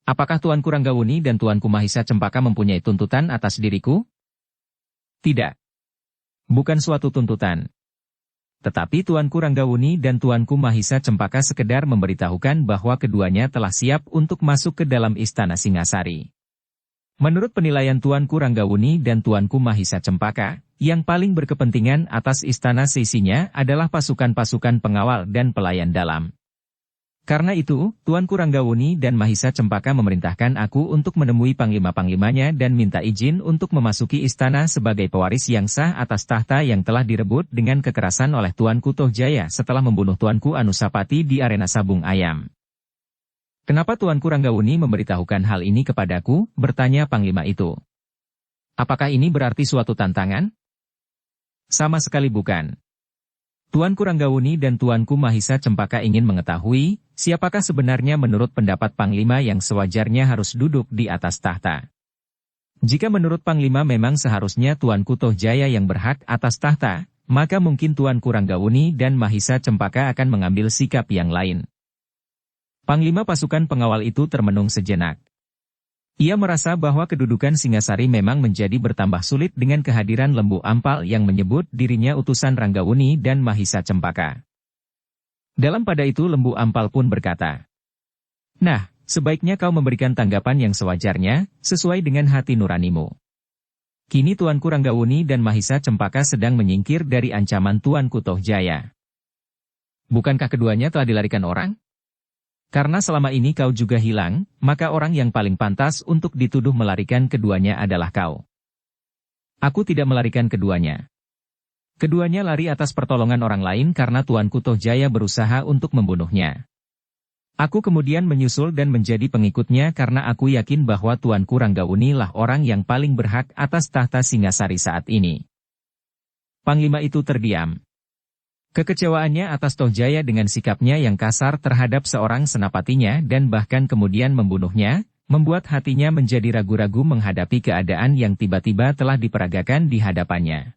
Apakah Tuanku Ranggawuni dan Tuanku Mahisa Cempaka mempunyai tuntutan atas diriku? Tidak. Bukan suatu tuntutan. Tetapi Tuanku Ranggawuni dan Tuanku Mahisa Cempaka sekedar memberitahukan bahwa keduanya telah siap untuk masuk ke dalam istana Singasari. Menurut penilaian Tuanku Ranggawuni dan Tuanku Mahisa Cempaka, yang paling berkepentingan atas istana seisinya adalah pasukan-pasukan pengawal dan pelayan dalam. Karena itu, Tuanku Ranggawuni dan Mahisa Cempaka memerintahkan aku untuk menemui panglima-panglimanya dan minta izin untuk memasuki istana sebagai pewaris yang sah atas tahta yang telah direbut dengan kekerasan oleh Tuanku Tohjaya setelah membunuh Tuanku Anusapati di arena sabung ayam. Kenapa Tuanku Ranggawuni memberitahukan hal ini kepadaku? Bertanya panglima itu. Apakah ini berarti suatu tantangan? Sama sekali bukan. Tuanku Ranggawuni dan Tuanku Mahisa Cempaka ingin mengetahui, siapakah sebenarnya menurut pendapat panglima yang sewajarnya harus duduk di atas tahta. Jika menurut panglima memang seharusnya Tuanku Tohjaya yang berhak atas tahta, maka mungkin Tuanku Ranggawuni dan Mahisa Cempaka akan mengambil sikap yang lain. Panglima pasukan pengawal itu termenung sejenak. Ia merasa bahwa kedudukan Singasari memang menjadi bertambah sulit dengan kehadiran Lembu Ampal yang menyebut dirinya utusan Ranggawuni dan Mahisa Cempaka. Dalam pada itu Lembu Ampal pun berkata, "Nah, sebaiknya kau memberikan tanggapan yang sewajarnya, sesuai dengan hati nuranimu. Kini Tuanku Ranggawuni dan Mahisa Cempaka sedang menyingkir dari ancaman Tuanku Tohjaya. Bukankah keduanya telah dilarikan orang? Karena selama ini kau juga hilang, maka orang yang paling pantas untuk dituduh melarikan keduanya adalah kau. Aku tidak melarikan keduanya. Keduanya lari atas pertolongan orang lain karena Tuanku Tohjaya berusaha untuk membunuhnya. Aku kemudian menyusul dan menjadi pengikutnya karena aku yakin bahwa Tuanku Ranggawuni lah orang yang paling berhak atas tahta Singasari saat ini." Panglima itu terdiam. Kekecewaannya atas Tohjaya dengan sikapnya yang kasar terhadap seorang senapatinya dan bahkan kemudian membunuhnya, membuat hatinya menjadi ragu-ragu menghadapi keadaan yang tiba-tiba telah diperagakan di hadapannya.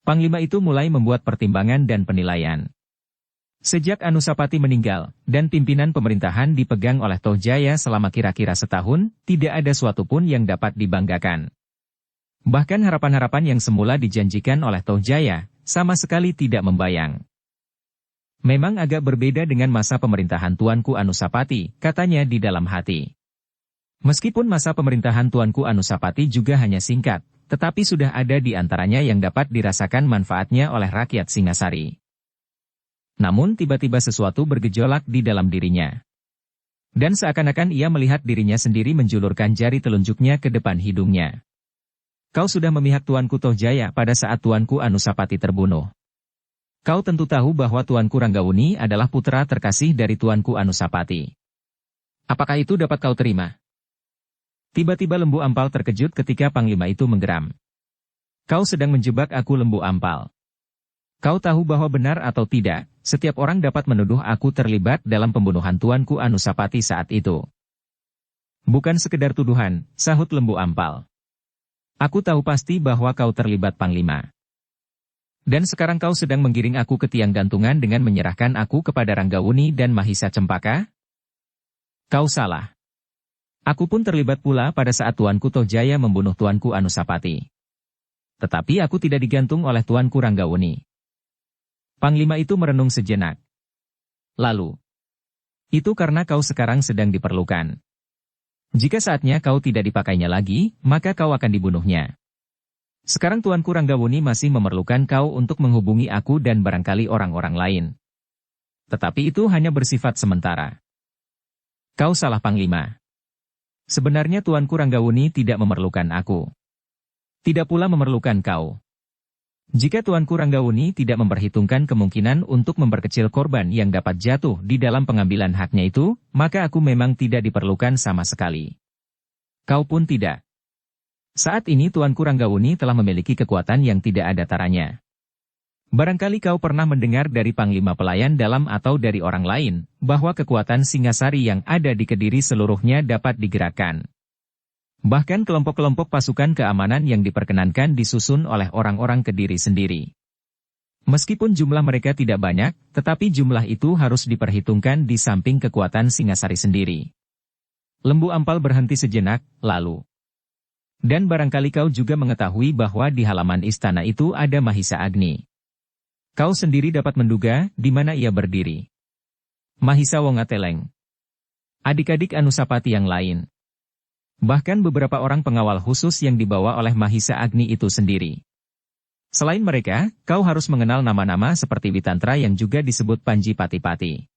Panglima itu mulai membuat pertimbangan dan penilaian. Sejak Anusapati meninggal, dan pimpinan pemerintahan dipegang oleh Tohjaya selama kira-kira setahun, tidak ada suatu pun yang dapat dibanggakan. Bahkan harapan-harapan yang semula dijanjikan oleh Tohjaya, sama sekali tidak membayang. Memang agak berbeda dengan masa pemerintahan Tuanku Anusapati, katanya di dalam hati. Meskipun masa pemerintahan Tuanku Anusapati juga hanya singkat, tetapi sudah ada di antaranya yang dapat dirasakan manfaatnya oleh rakyat Singasari. Namun tiba-tiba sesuatu bergejolak di dalam dirinya. Dan seakan-akan ia melihat dirinya sendiri menjulurkan jari telunjuknya ke depan hidungnya. "Kau sudah memihak Tuanku Tohjaya pada saat Tuanku Anusapati terbunuh. Kau tentu tahu bahwa Tuanku Ranggawuni adalah putra terkasih dari Tuanku Anusapati. Apakah itu dapat kau terima?" Tiba-tiba Lembu Ampal terkejut ketika panglima itu menggeram. "Kau sedang menjebak aku, Lembu Ampal. Kau tahu bahwa benar atau tidak, setiap orang dapat menuduh aku terlibat dalam pembunuhan Tuanku Anusapati saat itu." "Bukan sekedar tuduhan," sahut Lembu Ampal. "Aku tahu pasti bahwa kau terlibat, Panglima. Dan sekarang kau sedang menggiring aku ke tiang gantungan dengan menyerahkan aku kepada Ranggawuni dan Mahisa Cempaka? Kau salah. Aku pun terlibat pula pada saat Tuanku Tohjaya membunuh Tuanku Anusapati. Tetapi aku tidak digantung oleh Tuanku Ranggawuni. Panglima itu merenung sejenak. Lalu, itu karena kau sekarang sedang diperlukan. Jika saatnya kau tidak dipakainya lagi, maka kau akan dibunuhnya. Sekarang Tuanku Ranggawuni masih memerlukan kau untuk menghubungi aku dan barangkali orang-orang lain. Tetapi itu hanya bersifat sementara. Kau salah Panglima. Sebenarnya Tuanku Ranggawuni tidak memerlukan aku. Tidak pula memerlukan kau. Jika Tuanku Ranggawuni tidak memperhitungkan kemungkinan untuk memperkecil korban yang dapat jatuh di dalam pengambilan haknya itu, maka aku memang tidak diperlukan sama sekali. Kau pun tidak. Saat ini Tuanku Ranggawuni telah memiliki kekuatan yang tidak ada taranya. Barangkali kau pernah mendengar dari Panglima Pelayan Dalam atau dari orang lain, bahwa kekuatan Singasari yang ada di Kediri seluruhnya dapat digerakkan. Bahkan kelompok-kelompok pasukan keamanan yang diperkenankan disusun oleh orang-orang Kediri sendiri. Meskipun jumlah mereka tidak banyak, tetapi jumlah itu harus diperhitungkan di samping kekuatan Singasari sendiri. Lembu Ampal berhenti sejenak, lalu. Dan barangkali kau juga mengetahui bahwa di halaman istana itu ada Mahisa Agni. Kau sendiri dapat menduga di mana ia berdiri. Mahisa Wongateleng. Adik-adik Anusapati yang lain. Bahkan beberapa orang pengawal khusus yang dibawa oleh Mahisa Agni itu sendiri. Selain mereka, kau harus mengenal nama-nama seperti Witantra yang juga disebut Panji Pati-Pati.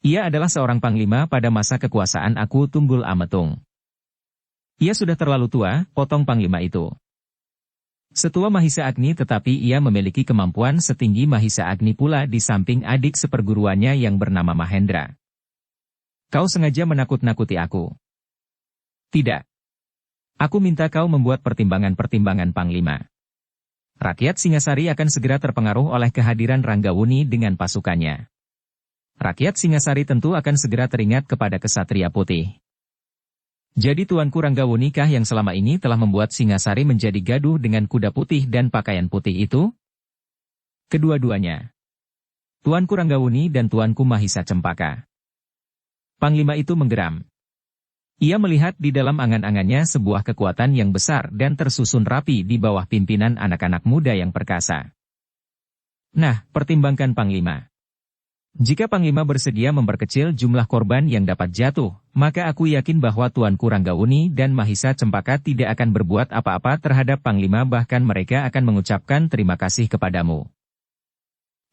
Ia adalah seorang panglima pada masa kekuasaan aku Tunggul Ametung. Ia sudah terlalu tua, potong panglima itu. Setua Mahisa Agni tetapi ia memiliki kemampuan setinggi Mahisa Agni pula di samping adik seperguruannya yang bernama Mahendra. Kau sengaja menakut-nakuti aku. Tidak. Aku minta kau membuat pertimbangan-pertimbangan Panglima. Rakyat Singasari akan segera terpengaruh oleh kehadiran Ranggawuni dengan pasukannya. Rakyat Singasari tentu akan segera teringat kepada Kesatria Putih. Jadi Tuanku Ranggawuni kah yang selama ini telah membuat Singasari menjadi gaduh dengan kuda putih dan pakaian putih itu? Kedua-duanya. Tuanku Ranggawuni dan Tuanku Mahisa Cempaka. Panglima itu menggeram. Ia melihat di dalam angan-angannya sebuah kekuatan yang besar dan tersusun rapi di bawah pimpinan anak-anak muda yang perkasa. Nah, pertimbangkan Panglima. Jika Panglima bersedia memperkecil jumlah korban yang dapat jatuh, maka aku yakin bahwa Tuanku Ranggawuni dan Mahisa Cempaka tidak akan berbuat apa-apa terhadap Panglima, bahkan mereka akan mengucapkan terima kasih kepadamu.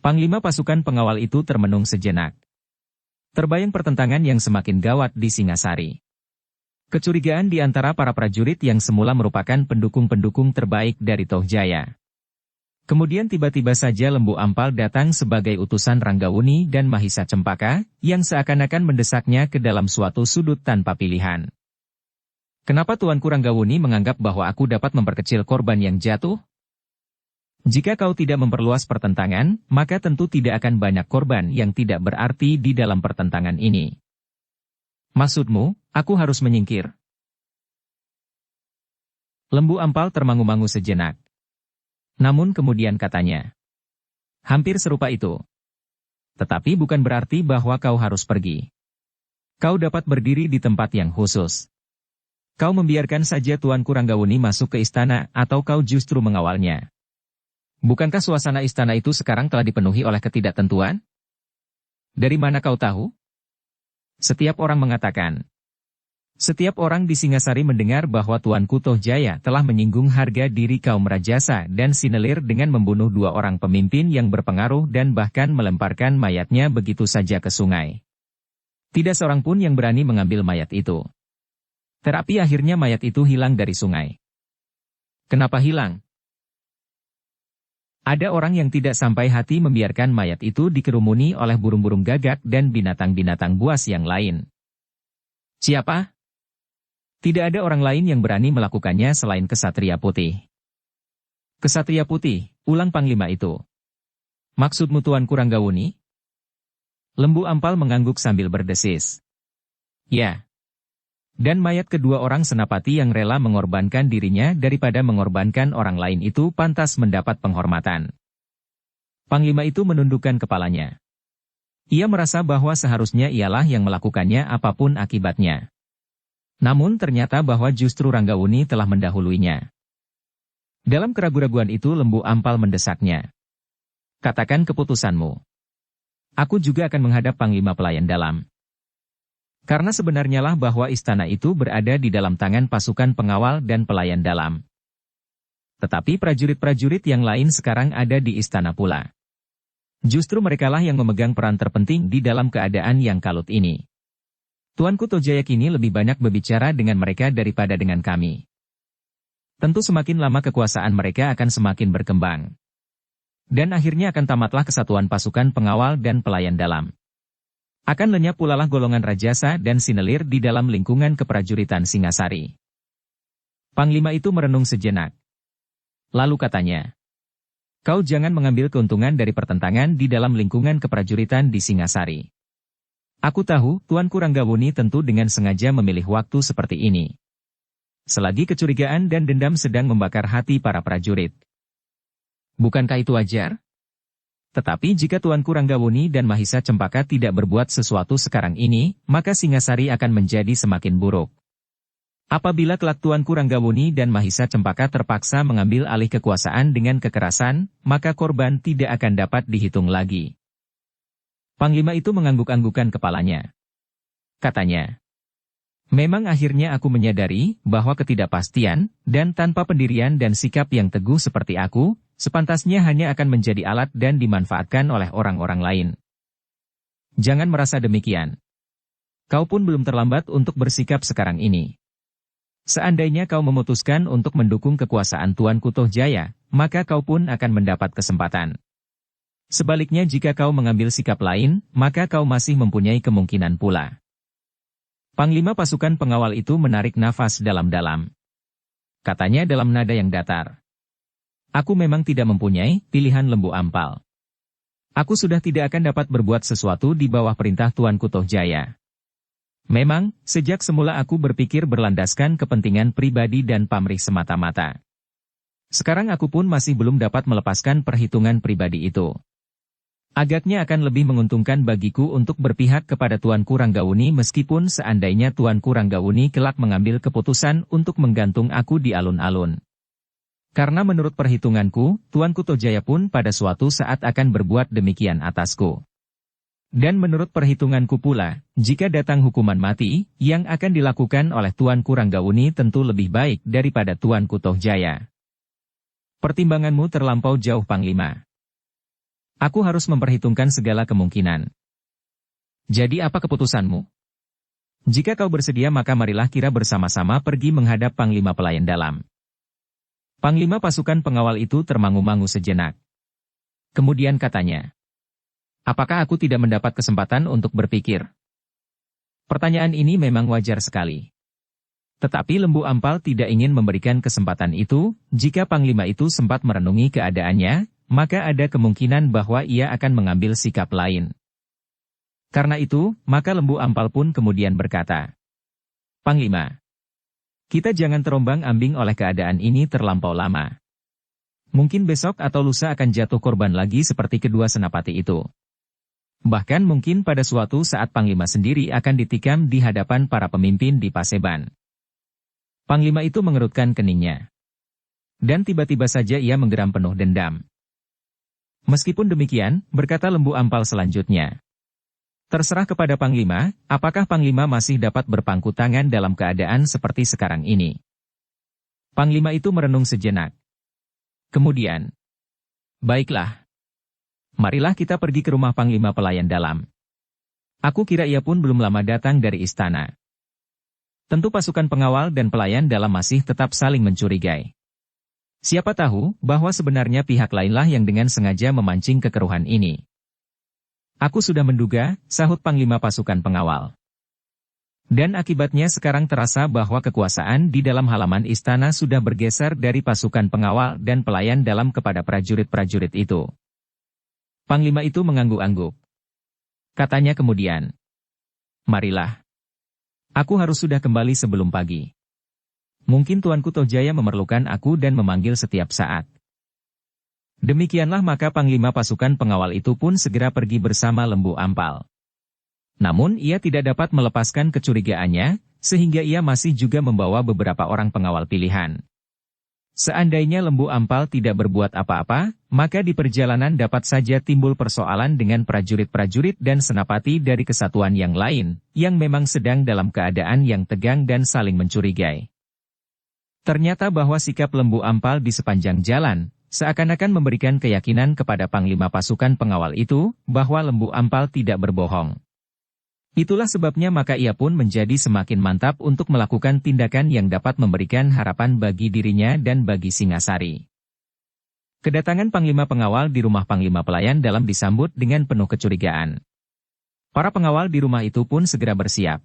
Panglima pasukan pengawal itu termenung sejenak. Terbayang pertentangan yang semakin gawat di Singasari. Kecurigaan di antara para prajurit yang semula merupakan pendukung-pendukung terbaik dari Tohjaya. Kemudian tiba-tiba saja Lembu Ampal datang sebagai utusan Ranggawuni dan Mahisa Cempaka, yang seakan-akan mendesaknya ke dalam suatu sudut tanpa pilihan. Kenapa Tuanku Ranggawuni menganggap bahwa aku dapat memperkecil korban yang jatuh? Jika kau tidak memperluas pertentangan, maka tentu tidak akan banyak korban yang tidak berarti di dalam pertentangan ini. Maksudmu, aku harus menyingkir? Lembu Ampal termangu-mangu sejenak. Namun kemudian katanya, hampir serupa itu. Tetapi bukan berarti bahwa kau harus pergi. Kau dapat berdiri di tempat yang khusus. Kau membiarkan saja Tuanku Ranggawuni masuk ke istana atau kau justru mengawalnya. Bukankah suasana istana itu sekarang telah dipenuhi oleh ketidaktentuan? Dari mana kau tahu? Setiap orang mengatakan. Setiap orang di Singasari mendengar bahwa Tuanku Tohjaya telah menyinggung harga diri kaum Rajasa dan Sinelir dengan membunuh dua orang pemimpin yang berpengaruh dan bahkan melemparkan mayatnya begitu saja ke sungai. Tidak seorang pun yang berani mengambil mayat itu. Terapi akhirnya mayat itu hilang dari sungai. Kenapa hilang? Ada orang yang tidak sampai hati membiarkan mayat itu dikerumuni oleh burung-burung gagak dan binatang-binatang buas yang lain. Siapa? Tidak ada orang lain yang berani melakukannya selain Kesatria Putih. Kesatria Putih, ulang Panglima itu. Maksudmu Tuanku Ranggawuni? Lembu Ampal mengangguk sambil berdesis. Ya. Dan mayat kedua orang senapati yang rela mengorbankan dirinya daripada mengorbankan orang lain itu pantas mendapat penghormatan. Panglima itu menundukkan kepalanya. Ia merasa bahwa seharusnya ialah yang melakukannya apapun akibatnya. Namun ternyata bahwa justru Ranggawuni telah mendahuluinya. Dalam keraguan-raguan itu Lembu Ampal mendesaknya. Katakan keputusanmu. Aku juga akan menghadap Panglima Pelayan Dalam. Karena sebenarnya lah bahwa istana itu berada di dalam tangan pasukan pengawal dan pelayan dalam. Tetapi prajurit-prajurit yang lain sekarang ada di istana pula. Justru merekalah yang memegang peran terpenting di dalam keadaan yang kalut ini. Tuanku Tojaya kini lebih banyak berbicara dengan mereka daripada dengan kami. Tentu semakin lama kekuasaan mereka akan semakin berkembang. Dan akhirnya akan tamatlah kesatuan pasukan pengawal dan pelayan dalam. Akan lenyap pula lah golongan Rajasa dan Sinelir di dalam lingkungan keprajuritan Singasari. Panglima itu merenung sejenak. Lalu katanya, kau jangan mengambil keuntungan dari pertentangan di dalam lingkungan keprajuritan di Singasari. Aku tahu, Tuanku Ranggawuni tentu dengan sengaja memilih waktu seperti ini. Selagi kecurigaan dan dendam sedang membakar hati para prajurit. Bukankah itu wajar? Tetapi jika Tuanku Ranggawuni dan Mahisa Cempaka tidak berbuat sesuatu sekarang ini, maka Singasari akan menjadi semakin buruk. Apabila kelak Tuanku Ranggawuni dan Mahisa Cempaka terpaksa mengambil alih kekuasaan dengan kekerasan, maka korban tidak akan dapat dihitung lagi. Panglima itu mengangguk-anggukan kepalanya. Katanya, memang akhirnya aku menyadari bahwa ketidakpastian, dan tanpa pendirian dan sikap yang teguh seperti aku, sepantasnya hanya akan menjadi alat dan dimanfaatkan oleh orang-orang lain. Jangan merasa demikian. Kau pun belum terlambat untuk bersikap sekarang ini. Seandainya kau memutuskan untuk mendukung kekuasaan Tuanku Tojaya, maka kau pun akan mendapat kesempatan. Sebaliknya jika kau mengambil sikap lain, maka kau masih mempunyai kemungkinan pula. Panglima pasukan pengawal itu menarik nafas dalam-dalam. Katanya dalam nada yang datar. Aku memang tidak mempunyai pilihan Lembu Ampal. Aku sudah tidak akan dapat berbuat sesuatu di bawah perintah Tuanku Tojaya. Memang, sejak semula aku berpikir berlandaskan kepentingan pribadi dan pamrih semata-mata. Sekarang aku pun masih belum dapat melepaskan perhitungan pribadi itu. Agaknya akan lebih menguntungkan bagiku untuk berpihak kepada Tuanku Ranggawuni meskipun seandainya Tuanku Ranggawuni kelak mengambil keputusan untuk menggantung aku di alun-alun. Karena menurut perhitunganku, Tuanku Tojaya pun pada suatu saat akan berbuat demikian atasku. Dan menurut perhitunganku pula, jika datang hukuman mati, yang akan dilakukan oleh Tuanku Ranggawuni tentu lebih baik daripada Tuanku Tojaya. Pertimbanganmu terlampau jauh Panglima. Aku harus memperhitungkan segala kemungkinan. Jadi apa keputusanmu? Jika kau bersedia maka marilah kita bersama-sama pergi menghadap Panglima Pelayan Dalam. Panglima pasukan pengawal itu termangu-mangu sejenak. Kemudian katanya, apakah aku tidak mendapat kesempatan untuk berpikir? Pertanyaan ini memang wajar sekali. Tetapi Lembu Ampal tidak ingin memberikan kesempatan itu, jika Panglima itu sempat merenungi keadaannya, maka ada kemungkinan bahwa ia akan mengambil sikap lain. Karena itu, maka Lembu Ampal pun kemudian berkata, Panglima, kita jangan terombang-ambing oleh keadaan ini terlampau lama. Mungkin besok atau lusa akan jatuh korban lagi seperti kedua senapati itu. Bahkan mungkin pada suatu saat Panglima sendiri akan ditikam di hadapan para pemimpin di Paseban. Panglima itu mengerutkan keningnya. Dan tiba-tiba saja ia menggeram penuh dendam. Meskipun demikian, berkata Lembu Ampal selanjutnya. Terserah kepada Panglima, apakah Panglima masih dapat berpangku tangan dalam keadaan seperti sekarang ini? Panglima itu merenung sejenak. Kemudian, baiklah. Marilah kita pergi ke rumah Panglima Pelayan Dalam. Aku kira ia pun belum lama datang dari istana. Tentu pasukan pengawal dan pelayan dalam masih tetap saling mencurigai. Siapa tahu bahwa sebenarnya pihak lainlah yang dengan sengaja memancing kekeruhan ini. Aku sudah menduga, sahut Panglima pasukan pengawal. Dan akibatnya sekarang terasa bahwa kekuasaan di dalam halaman istana sudah bergeser dari pasukan pengawal dan pelayan dalam kepada prajurit-prajurit itu. Panglima itu mengangguk-angguk. Katanya kemudian, marilah. Aku harus sudah kembali sebelum pagi. Mungkin Tuanku Tojaya memerlukan aku dan memanggil setiap saat. Demikianlah maka Panglima pasukan pengawal itu pun segera pergi bersama Lembu Ampal. Namun ia tidak dapat melepaskan kecurigaannya, sehingga ia masih juga membawa beberapa orang pengawal pilihan. Seandainya Lembu Ampal tidak berbuat apa-apa, maka di perjalanan dapat saja timbul persoalan dengan prajurit-prajurit dan senapati dari kesatuan yang lain, yang memang sedang dalam keadaan yang tegang dan saling mencurigai. Ternyata bahwa sikap Lembu Ampal di sepanjang jalan, seakan-akan memberikan keyakinan kepada panglima pasukan pengawal itu, bahwa Lembu Ampal tidak berbohong. Itulah sebabnya maka ia pun menjadi semakin mantap untuk melakukan tindakan yang dapat memberikan harapan bagi dirinya dan bagi Singasari. Kedatangan panglima pengawal di rumah panglima pelayan dalam disambut dengan penuh kecurigaan. Para pengawal di rumah itu pun segera bersiap.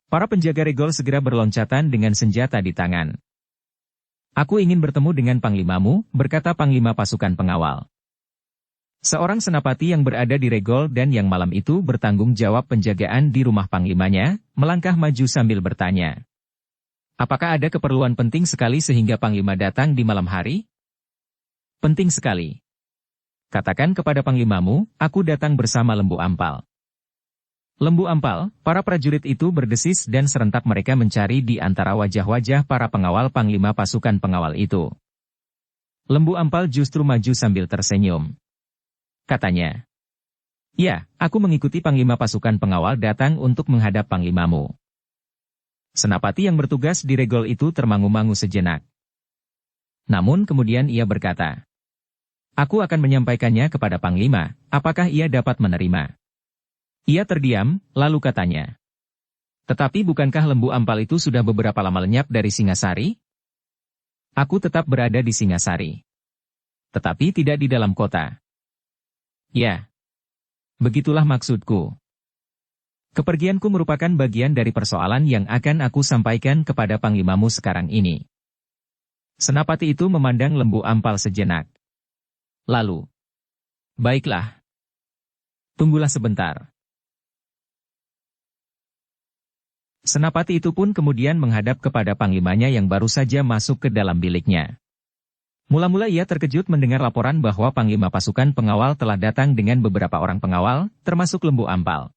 Para penjaga regol segera berloncatan dengan senjata di tangan. "Aku ingin bertemu dengan panglimamu," berkata panglima pasukan pengawal. Seorang senapati yang berada di regol dan yang malam itu bertanggung jawab penjagaan di rumah panglimanya, melangkah maju sambil bertanya. "Apakah ada keperluan penting sekali sehingga panglima datang di malam hari?" "Penting sekali. Katakan kepada panglimamu, aku datang bersama Lembu Ampal." Lembu Ampal, para prajurit itu berdesis dan serentak mereka mencari di antara wajah-wajah para pengawal panglima pasukan pengawal itu. Lembu Ampal justru maju sambil tersenyum. Katanya, "Ya, aku mengikuti panglima pasukan pengawal datang untuk menghadap panglimamu." Senapati yang bertugas di regol itu termangu-mangu sejenak. Namun kemudian ia berkata, "Aku akan menyampaikannya kepada panglima, apakah ia dapat menerima?" Ia terdiam, lalu katanya, "Tetapi bukankah Lembu Ampal itu sudah beberapa lama lenyap dari Singasari?" "Aku tetap berada di Singasari. Tetapi tidak di dalam kota." "Ya, begitulah maksudku. Kepergianku merupakan bagian dari persoalan yang akan aku sampaikan kepada panglimamu sekarang ini." Senapati itu memandang Lembu Ampal sejenak. Lalu, "Baiklah. Tunggulah sebentar." Senapati itu pun kemudian menghadap kepada panglimanya yang baru saja masuk ke dalam biliknya. Mula-mula ia terkejut mendengar laporan bahwa panglima pasukan pengawal telah datang dengan beberapa orang pengawal, termasuk Lembu Ampal.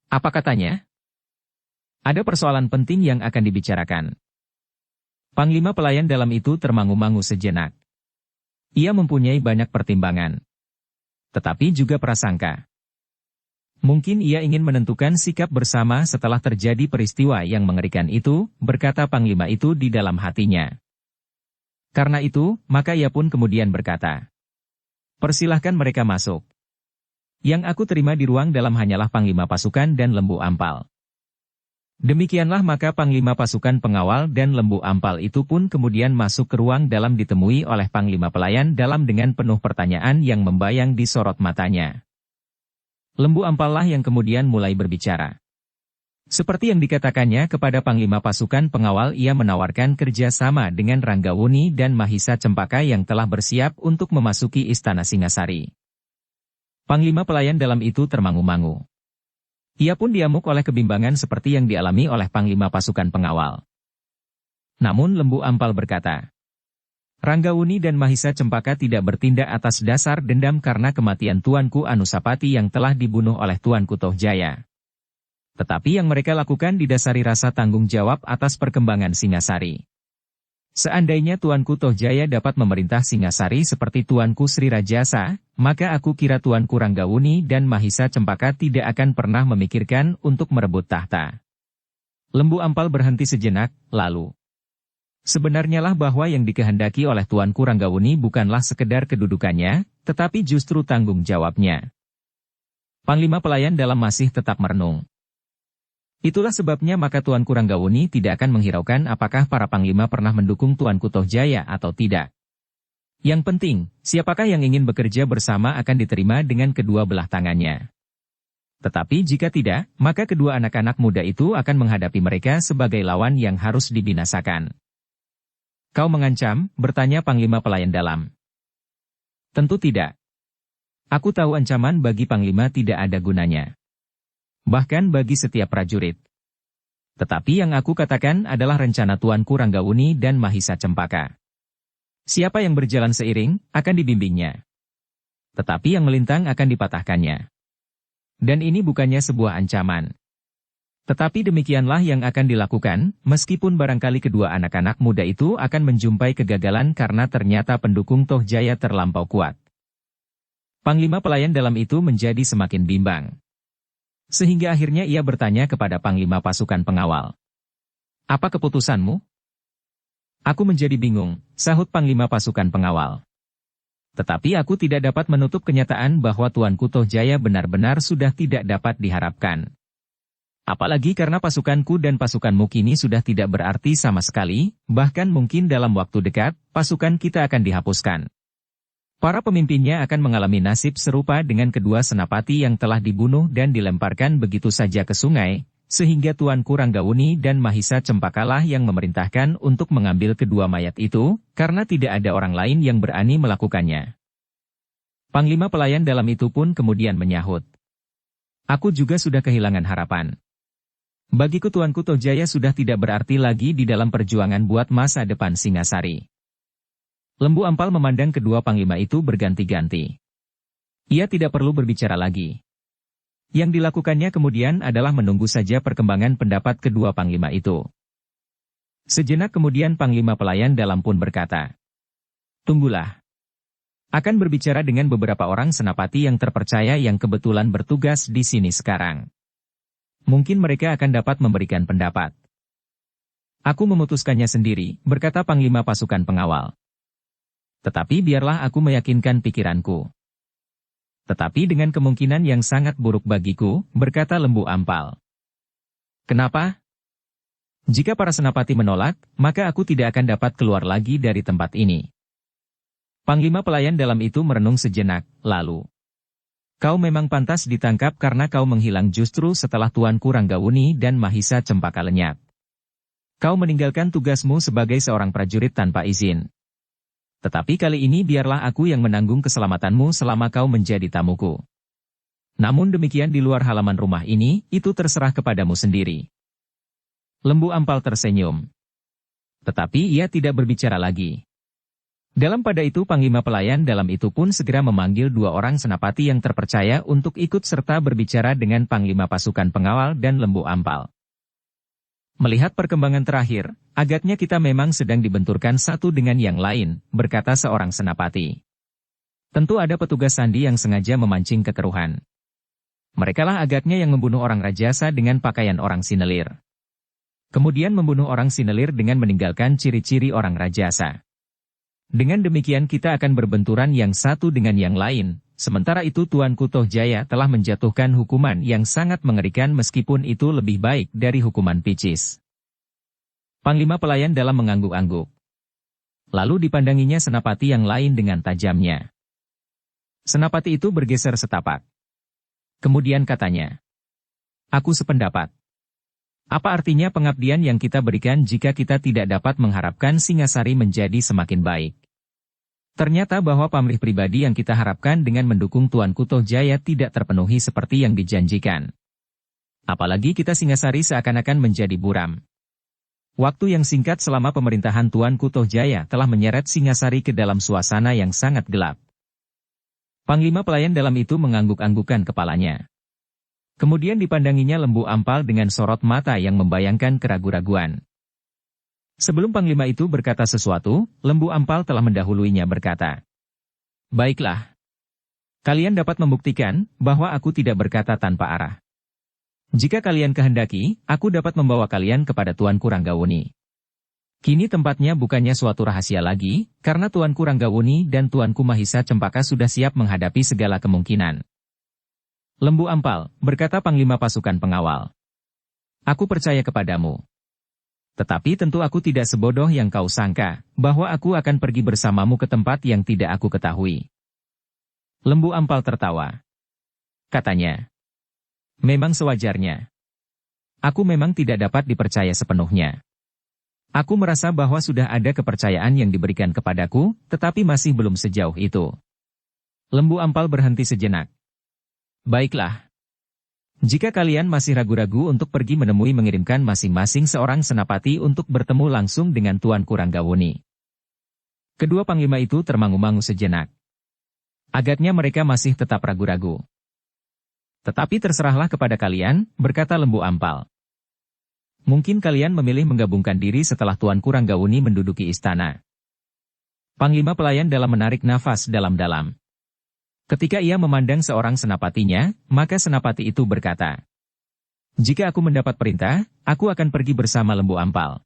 "Apa katanya?" "Ada persoalan penting yang akan dibicarakan." Panglima pelayan dalam itu termangu-mangu sejenak. Ia mempunyai banyak pertimbangan. Tetapi juga prasangka. Mungkin ia ingin menentukan sikap bersama setelah terjadi peristiwa yang mengerikan itu, berkata panglima itu di dalam hatinya. Karena itu, maka ia pun kemudian berkata, "Persilahkan mereka masuk. Yang aku terima di ruang dalam hanyalah panglima pasukan dan Lembu Ampal." Demikianlah maka panglima pasukan pengawal dan Lembu Ampal itu pun kemudian masuk ke ruang dalam ditemui oleh panglima pelayan dalam dengan penuh pertanyaan yang membayang di sorot matanya. Lembu Ampal lah yang kemudian mulai berbicara. Seperti yang dikatakannya kepada panglima pasukan pengawal, ia menawarkan kerja sama dengan Ranggawuni dan Mahisa Cempaka yang telah bersiap untuk memasuki istana Singasari. Panglima pelayan dalam itu termangu-mangu. Ia pun diamuk oleh kebimbangan seperti yang dialami oleh panglima pasukan pengawal. Namun Lembu Ampal berkata, "Ranggawuni dan Mahisa Cempaka tidak bertindak atas dasar dendam karena kematian Tuanku Anusapati yang telah dibunuh oleh Tuanku Tohjaya. Tetapi yang mereka lakukan didasari rasa tanggung jawab atas perkembangan Singasari. Seandainya Tuanku Tohjaya dapat memerintah Singasari seperti Tuanku Sri Rajasa, maka aku kira Tuanku Ranggawuni dan Mahisa Cempaka tidak akan pernah memikirkan untuk merebut tahta." Lembu Ampal berhenti sejenak, lalu, "Sebenarnya lah bahwa yang dikehendaki oleh Tuanku Ranggawuni bukanlah sekedar kedudukannya, tetapi justru tanggung jawabnya." Panglima pelayan dalam masih tetap merenung. Itulah sebabnya maka Tuanku Ranggawuni tidak akan menghiraukan apakah para panglima pernah mendukung Tuanku Tohjaya atau tidak. Yang penting, siapakah yang ingin bekerja bersama akan diterima dengan kedua belah tangannya. Tetapi jika tidak, maka kedua anak-anak muda itu akan menghadapi mereka sebagai lawan yang harus dibinasakan. "Kau mengancam?" bertanya panglima pelayan dalam. "Tentu tidak. Aku tahu ancaman bagi panglima tidak ada gunanya. Bahkan bagi setiap prajurit. Tetapi yang aku katakan adalah rencana Tuanku Ranggawuni dan Mahisa Cempaka. Siapa yang berjalan seiring, akan dibimbingnya. Tetapi yang melintang akan dipatahkannya. Dan ini bukannya sebuah ancaman. Tetapi demikianlah yang akan dilakukan, meskipun barangkali kedua anak-anak muda itu akan menjumpai kegagalan karena ternyata pendukung Tohjaya terlampau kuat. Panglima pelayan dalam itu menjadi semakin bimbang. Sehingga akhirnya ia bertanya kepada Panglima pasukan pengawal. "Apa keputusanmu?" "Aku menjadi bingung," sahut Panglima pasukan pengawal. "Tetapi aku tidak dapat menutup kenyataan bahwa Tuanku Tohjaya benar-benar sudah tidak dapat diharapkan. Apalagi karena pasukanku dan pasukanmu kini sudah tidak berarti sama sekali, bahkan mungkin dalam waktu dekat, pasukan kita akan dihapuskan. Para pemimpinnya akan mengalami nasib serupa dengan kedua senapati yang telah dibunuh dan dilemparkan begitu saja ke sungai, sehingga Tuanku Ranggawuni dan Mahisa Cempakalah yang memerintahkan untuk mengambil kedua mayat itu, karena tidak ada orang lain yang berani melakukannya." Panglima pelayan dalam itu pun kemudian menyahut. "Aku juga sudah kehilangan harapan. Bagiku Tuanku Tohjaya sudah tidak berarti lagi di dalam perjuangan buat masa depan Singasari." Lembu Ampal memandang kedua panglima itu berganti-ganti. Ia tidak perlu berbicara lagi. Yang dilakukannya kemudian adalah menunggu saja perkembangan pendapat kedua panglima itu. Sejenak kemudian Panglima pelayan dalam pun berkata, "Tunggulah. Akan berbicara dengan beberapa orang senapati yang terpercaya yang kebetulan bertugas di sini sekarang. Mungkin mereka akan dapat memberikan pendapat." "Aku memutuskannya sendiri," berkata Panglima pasukan pengawal. "Tetapi biarlah aku meyakinkan pikiranku." "Tetapi dengan kemungkinan yang sangat buruk bagiku," berkata Lembu Ampal. "Kenapa?" "Jika para senapati menolak, maka aku tidak akan dapat keluar lagi dari tempat ini." Panglima pelayan dalam itu merenung sejenak, lalu, "Kau memang pantas ditangkap karena kau menghilang justru setelah Tuanku Ranggawuni dan Mahisa Cempaka lenyap. Kau meninggalkan tugasmu sebagai seorang prajurit tanpa izin. Tetapi kali ini biarlah aku yang menanggung keselamatanmu selama kau menjadi tamuku. Namun demikian di luar halaman rumah ini, itu terserah kepadamu sendiri." Lembu Ampal tersenyum. Tetapi ia tidak berbicara lagi. Dalam pada itu Panglima pelayan dalam itu pun segera memanggil dua orang senapati yang terpercaya untuk ikut serta berbicara dengan Panglima pasukan pengawal dan Lembu Ampal. "Melihat perkembangan terakhir, agaknya kita memang sedang dibenturkan satu dengan yang lain," berkata seorang senapati. "Tentu ada petugas sandi yang sengaja memancing kekeruhan. Merekalah agaknya yang membunuh orang Rajasa dengan pakaian orang Sinelir. Kemudian membunuh orang Sinelir dengan meninggalkan ciri-ciri orang Rajasa. Dengan demikian kita akan berbenturan yang satu dengan yang lain. Sementara itu Tuanku Tohjaya telah menjatuhkan hukuman yang sangat mengerikan meskipun itu lebih baik dari hukuman picis." Panglima pelayan dalam mengangguk-angguk. Lalu dipandanginya senapati yang lain dengan tajamnya. Senapati itu bergeser setapak. Kemudian katanya, "Aku sependapat. Apa artinya pengabdian yang kita berikan jika kita tidak dapat mengharapkan Singasari menjadi semakin baik? Ternyata bahwa pamrih pribadi yang kita harapkan dengan mendukung Tuanku Tohjaya tidak terpenuhi seperti yang dijanjikan. Apalagi kita Singasari seakan-akan menjadi buram. Waktu yang singkat selama pemerintahan Tuanku Tohjaya telah menyeret Singasari ke dalam suasana yang sangat gelap." Panglima pelayan dalam itu mengangguk-anggukan kepalanya. Kemudian dipandanginya Lembu Ampal dengan sorot mata yang membayangkan keraguan-raguan. Sebelum Panglima itu berkata sesuatu, Lembu Ampal telah mendahuluinya berkata, "Baiklah. Kalian dapat membuktikan bahwa aku tidak berkata tanpa arah. Jika kalian kehendaki, aku dapat membawa kalian kepada Tuanku Ranggawuni. Kini tempatnya bukannya suatu rahasia lagi, karena Tuanku Ranggawuni dan Tuanku Mahisa Cempaka sudah siap menghadapi segala kemungkinan." "Lembu Ampal," berkata Panglima pasukan pengawal, "aku percaya kepadamu. Tetapi tentu aku tidak sebodoh yang kau sangka, bahwa aku akan pergi bersamamu ke tempat yang tidak aku ketahui." Lembu Ampal tertawa. Katanya, "Memang sewajarnya. Aku memang tidak dapat dipercaya sepenuhnya. Aku merasa bahwa sudah ada kepercayaan yang diberikan kepadaku, tetapi masih belum sejauh itu." Lembu Ampal berhenti sejenak. "Baiklah. Jika kalian masih ragu-ragu untuk pergi menemui mengirimkan masing-masing seorang senapati untuk bertemu langsung dengan Tuanku Ranggawuni." Kedua panglima itu termangu-mangu sejenak. Agaknya mereka masih tetap ragu-ragu. "Tetapi terserahlah kepada kalian," berkata Lembu Ampal. Mungkin kalian memilih menggabungkan diri setelah Tuanku Ranggauni menduduki istana. Panglima pelayan dalam menarik nafas dalam-dalam. Ketika ia memandang seorang senapatinya, maka senapati itu berkata, "Jika aku mendapat perintah, aku akan pergi bersama Lembu Ampal."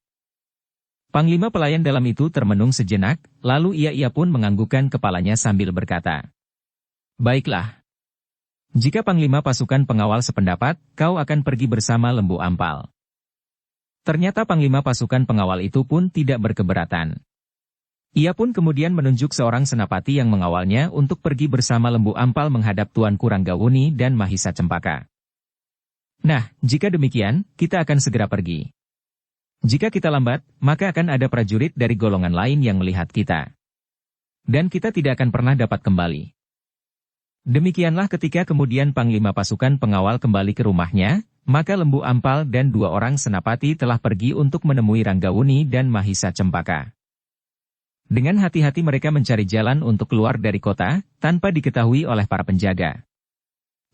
Panglima pelayan dalam itu termenung sejenak, lalu ia pun menganggukkan kepalanya sambil berkata, "Baiklah. Jika Panglima pasukan pengawal sependapat, kau akan pergi bersama Lembu Ampal." Ternyata Panglima pasukan pengawal itu pun tidak berkeberatan. Ia pun kemudian menunjuk seorang senapati yang mengawalnya untuk pergi bersama Lembu Ampal menghadap Tuanku Ranggauni dan Mahisa Cempaka. Nah, jika demikian, kita akan segera pergi. Jika kita lambat, maka akan ada prajurit dari golongan lain yang melihat kita. Dan kita tidak akan pernah dapat kembali. Demikianlah ketika kemudian Panglima pasukan pengawal kembali ke rumahnya, maka Lembu Ampal dan 2 orang senapati telah pergi untuk menemui Ranggauni dan Mahisa Cempaka. Dengan hati-hati mereka mencari jalan untuk keluar dari kota, tanpa diketahui oleh para penjaga.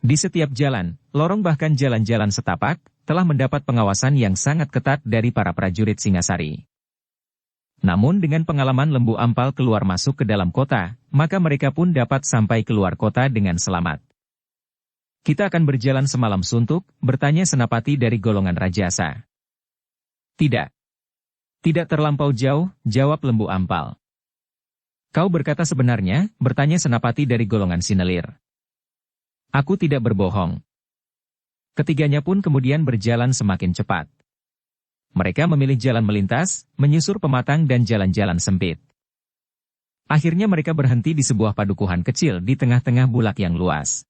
Di setiap jalan, lorong bahkan jalan-jalan setapak, telah mendapat pengawasan yang sangat ketat dari para prajurit Singasari. Namun dengan pengalaman Lembu Ampal keluar masuk ke dalam kota, maka mereka pun dapat sampai keluar kota dengan selamat. "Kita akan berjalan semalam suntuk," bertanya senapati dari golongan Rajasa. "Tidak. Tidak terlampau jauh," jawab Lembu Ampal. "Kau berkata sebenarnya," bertanya senapati dari golongan Sinelir. "Aku tidak berbohong." Ketiganya pun kemudian berjalan semakin cepat. Mereka memilih jalan melintas, menyusur pematang dan jalan-jalan sempit. Akhirnya mereka berhenti di sebuah padukuhan kecil di tengah-tengah bulak yang luas.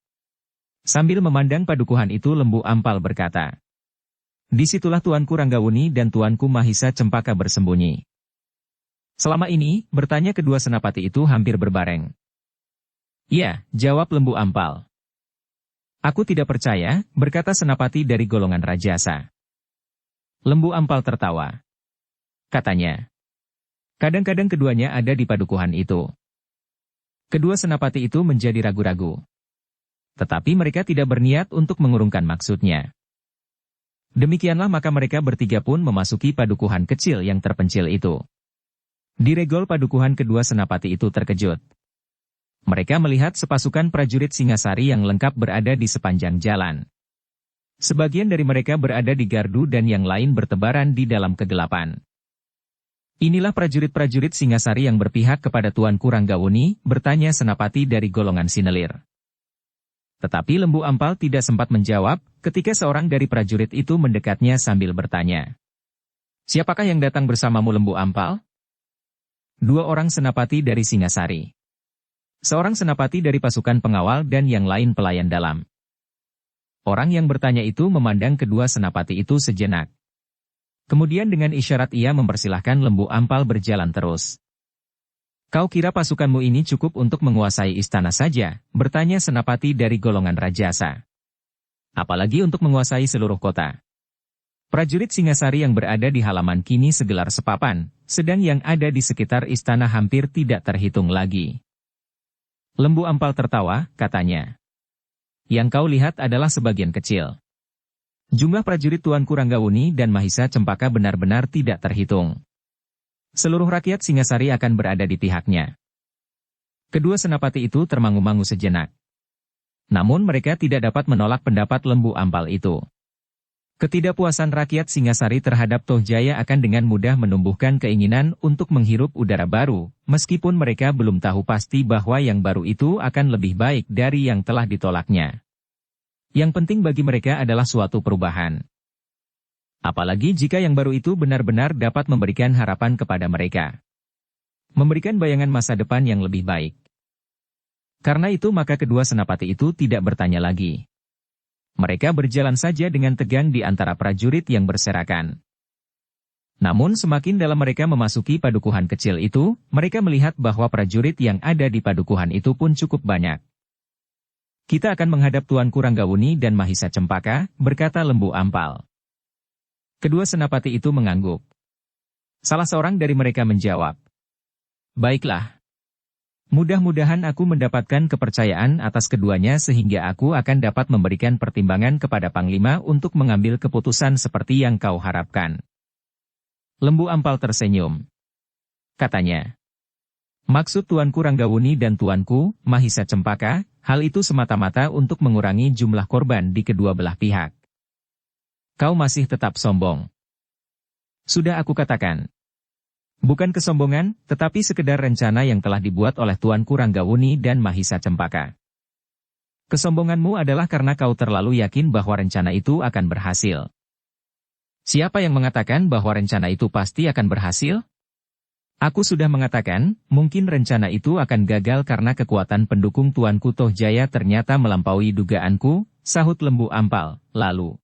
Sambil memandang padukuhan itu Lembu Ampal berkata, "Disitulah Tuanku Ranggauni dan Tuanku Mahisa Cempaka bersembunyi." "Selama ini," bertanya kedua senapati itu hampir berbareng. "Iya," jawab Lembu Ampal. "Aku tidak percaya," berkata senapati dari golongan Rajasa. Lembu Ampal tertawa. Katanya, "Kadang-kadang keduanya ada di padukuhan itu." Kedua senapati itu menjadi ragu-ragu. Tetapi mereka tidak berniat untuk mengurungkan maksudnya. Demikianlah maka mereka bertiga pun memasuki padukuhan kecil yang terpencil itu. Di regol padukuhan kedua senapati itu terkejut. Mereka melihat sepasukan prajurit Singasari yang lengkap berada di sepanjang jalan. Sebagian dari mereka berada di gardu dan yang lain bertebaran di dalam kegelapan. "Inilah prajurit-prajurit Singasari yang berpihak kepada Tuanku Ranggauni," bertanya senapati dari golongan Sinelir. Tetapi Lembu Ampal tidak sempat menjawab, ketika seorang dari prajurit itu mendekatnya sambil bertanya, "Siapakah yang datang bersamamu Lembu Ampal?" "2 orang senapati dari Singasari. Seorang senapati dari pasukan pengawal dan yang lain pelayan dalam." Orang yang bertanya itu memandang kedua senapati itu sejenak. Kemudian dengan isyarat ia mempersilahkan Lembu Ampal berjalan terus. "Kau kira pasukanmu ini cukup untuk menguasai istana saja?" bertanya senapati dari golongan Rajasa. "Apalagi untuk menguasai seluruh kota." Prajurit Singasari yang berada di halaman kini segelar sepapan, sedang yang ada di sekitar istana hampir tidak terhitung lagi. Lembu Ampal tertawa, katanya, "Yang kau lihat adalah sebagian kecil. Jumlah prajurit Tuanku Ranggauni dan Mahisa Cempaka benar-benar tidak terhitung. Seluruh rakyat Singasari akan berada di pihaknya." Kedua senapati itu termangu-mangu sejenak. Namun mereka tidak dapat menolak pendapat Lembu Ampal itu. Ketidakpuasan rakyat Singasari terhadap Tohjaya akan dengan mudah menumbuhkan keinginan untuk menghirup udara baru, meskipun mereka belum tahu pasti bahwa yang baru itu akan lebih baik dari yang telah ditolaknya. Yang penting bagi mereka adalah suatu perubahan. Apalagi jika yang baru itu benar-benar dapat memberikan harapan kepada mereka. Memberikan bayangan masa depan yang lebih baik. Karena itu maka kedua senapati itu tidak bertanya lagi. Mereka berjalan saja dengan tegang di antara prajurit yang berserakan. Namun semakin dalam mereka memasuki padukuhan kecil itu, mereka melihat bahwa prajurit yang ada di padukuhan itu pun cukup banyak. "Kita akan menghadap Tuanku Ranggauni dan Mahisa Cempaka," berkata Lembu Ampal. Kedua senapati itu mengangguk. Salah seorang dari mereka menjawab, "Baiklah. Mudah-mudahan aku mendapatkan kepercayaan atas keduanya sehingga aku akan dapat memberikan pertimbangan kepada Panglima untuk mengambil keputusan seperti yang kau harapkan. Lembu Ampal tersenyum. Katanya, maksud Tuanku Ranggawuni dan Tuanku, Mahisa Cempaka, hal itu semata-mata untuk mengurangi jumlah korban di kedua belah pihak. Kau masih tetap sombong. Sudah aku katakan. Bukan kesombongan, tetapi sekedar rencana yang telah dibuat oleh Tuanku Ranggawuni dan Mahisa Cempaka. Kesombonganmu adalah karena kau terlalu yakin bahwa rencana itu akan berhasil. Siapa yang mengatakan bahwa rencana itu pasti akan berhasil? Aku sudah mengatakan, mungkin rencana itu akan gagal karena kekuatan pendukung Tuanku Tohjaya ternyata melampaui dugaanku, sahut Lembu Ampal, lalu.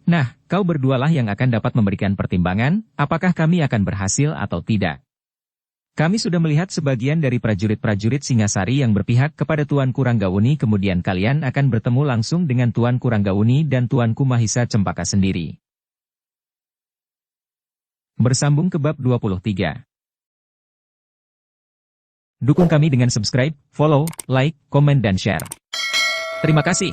Nah, kau berdualah yang akan dapat memberikan pertimbangan, apakah kami akan berhasil atau tidak. Kami sudah melihat sebagian dari prajurit-prajurit Singasari yang berpihak kepada Tuanku Ranggawuni kemudian kalian akan bertemu langsung dengan Tuanku Ranggawuni dan Tuanku Mahisa Cempaka sendiri. Bersambung ke bab 23. Dukung kami dengan subscribe, follow, like, komen dan share. Terima kasih.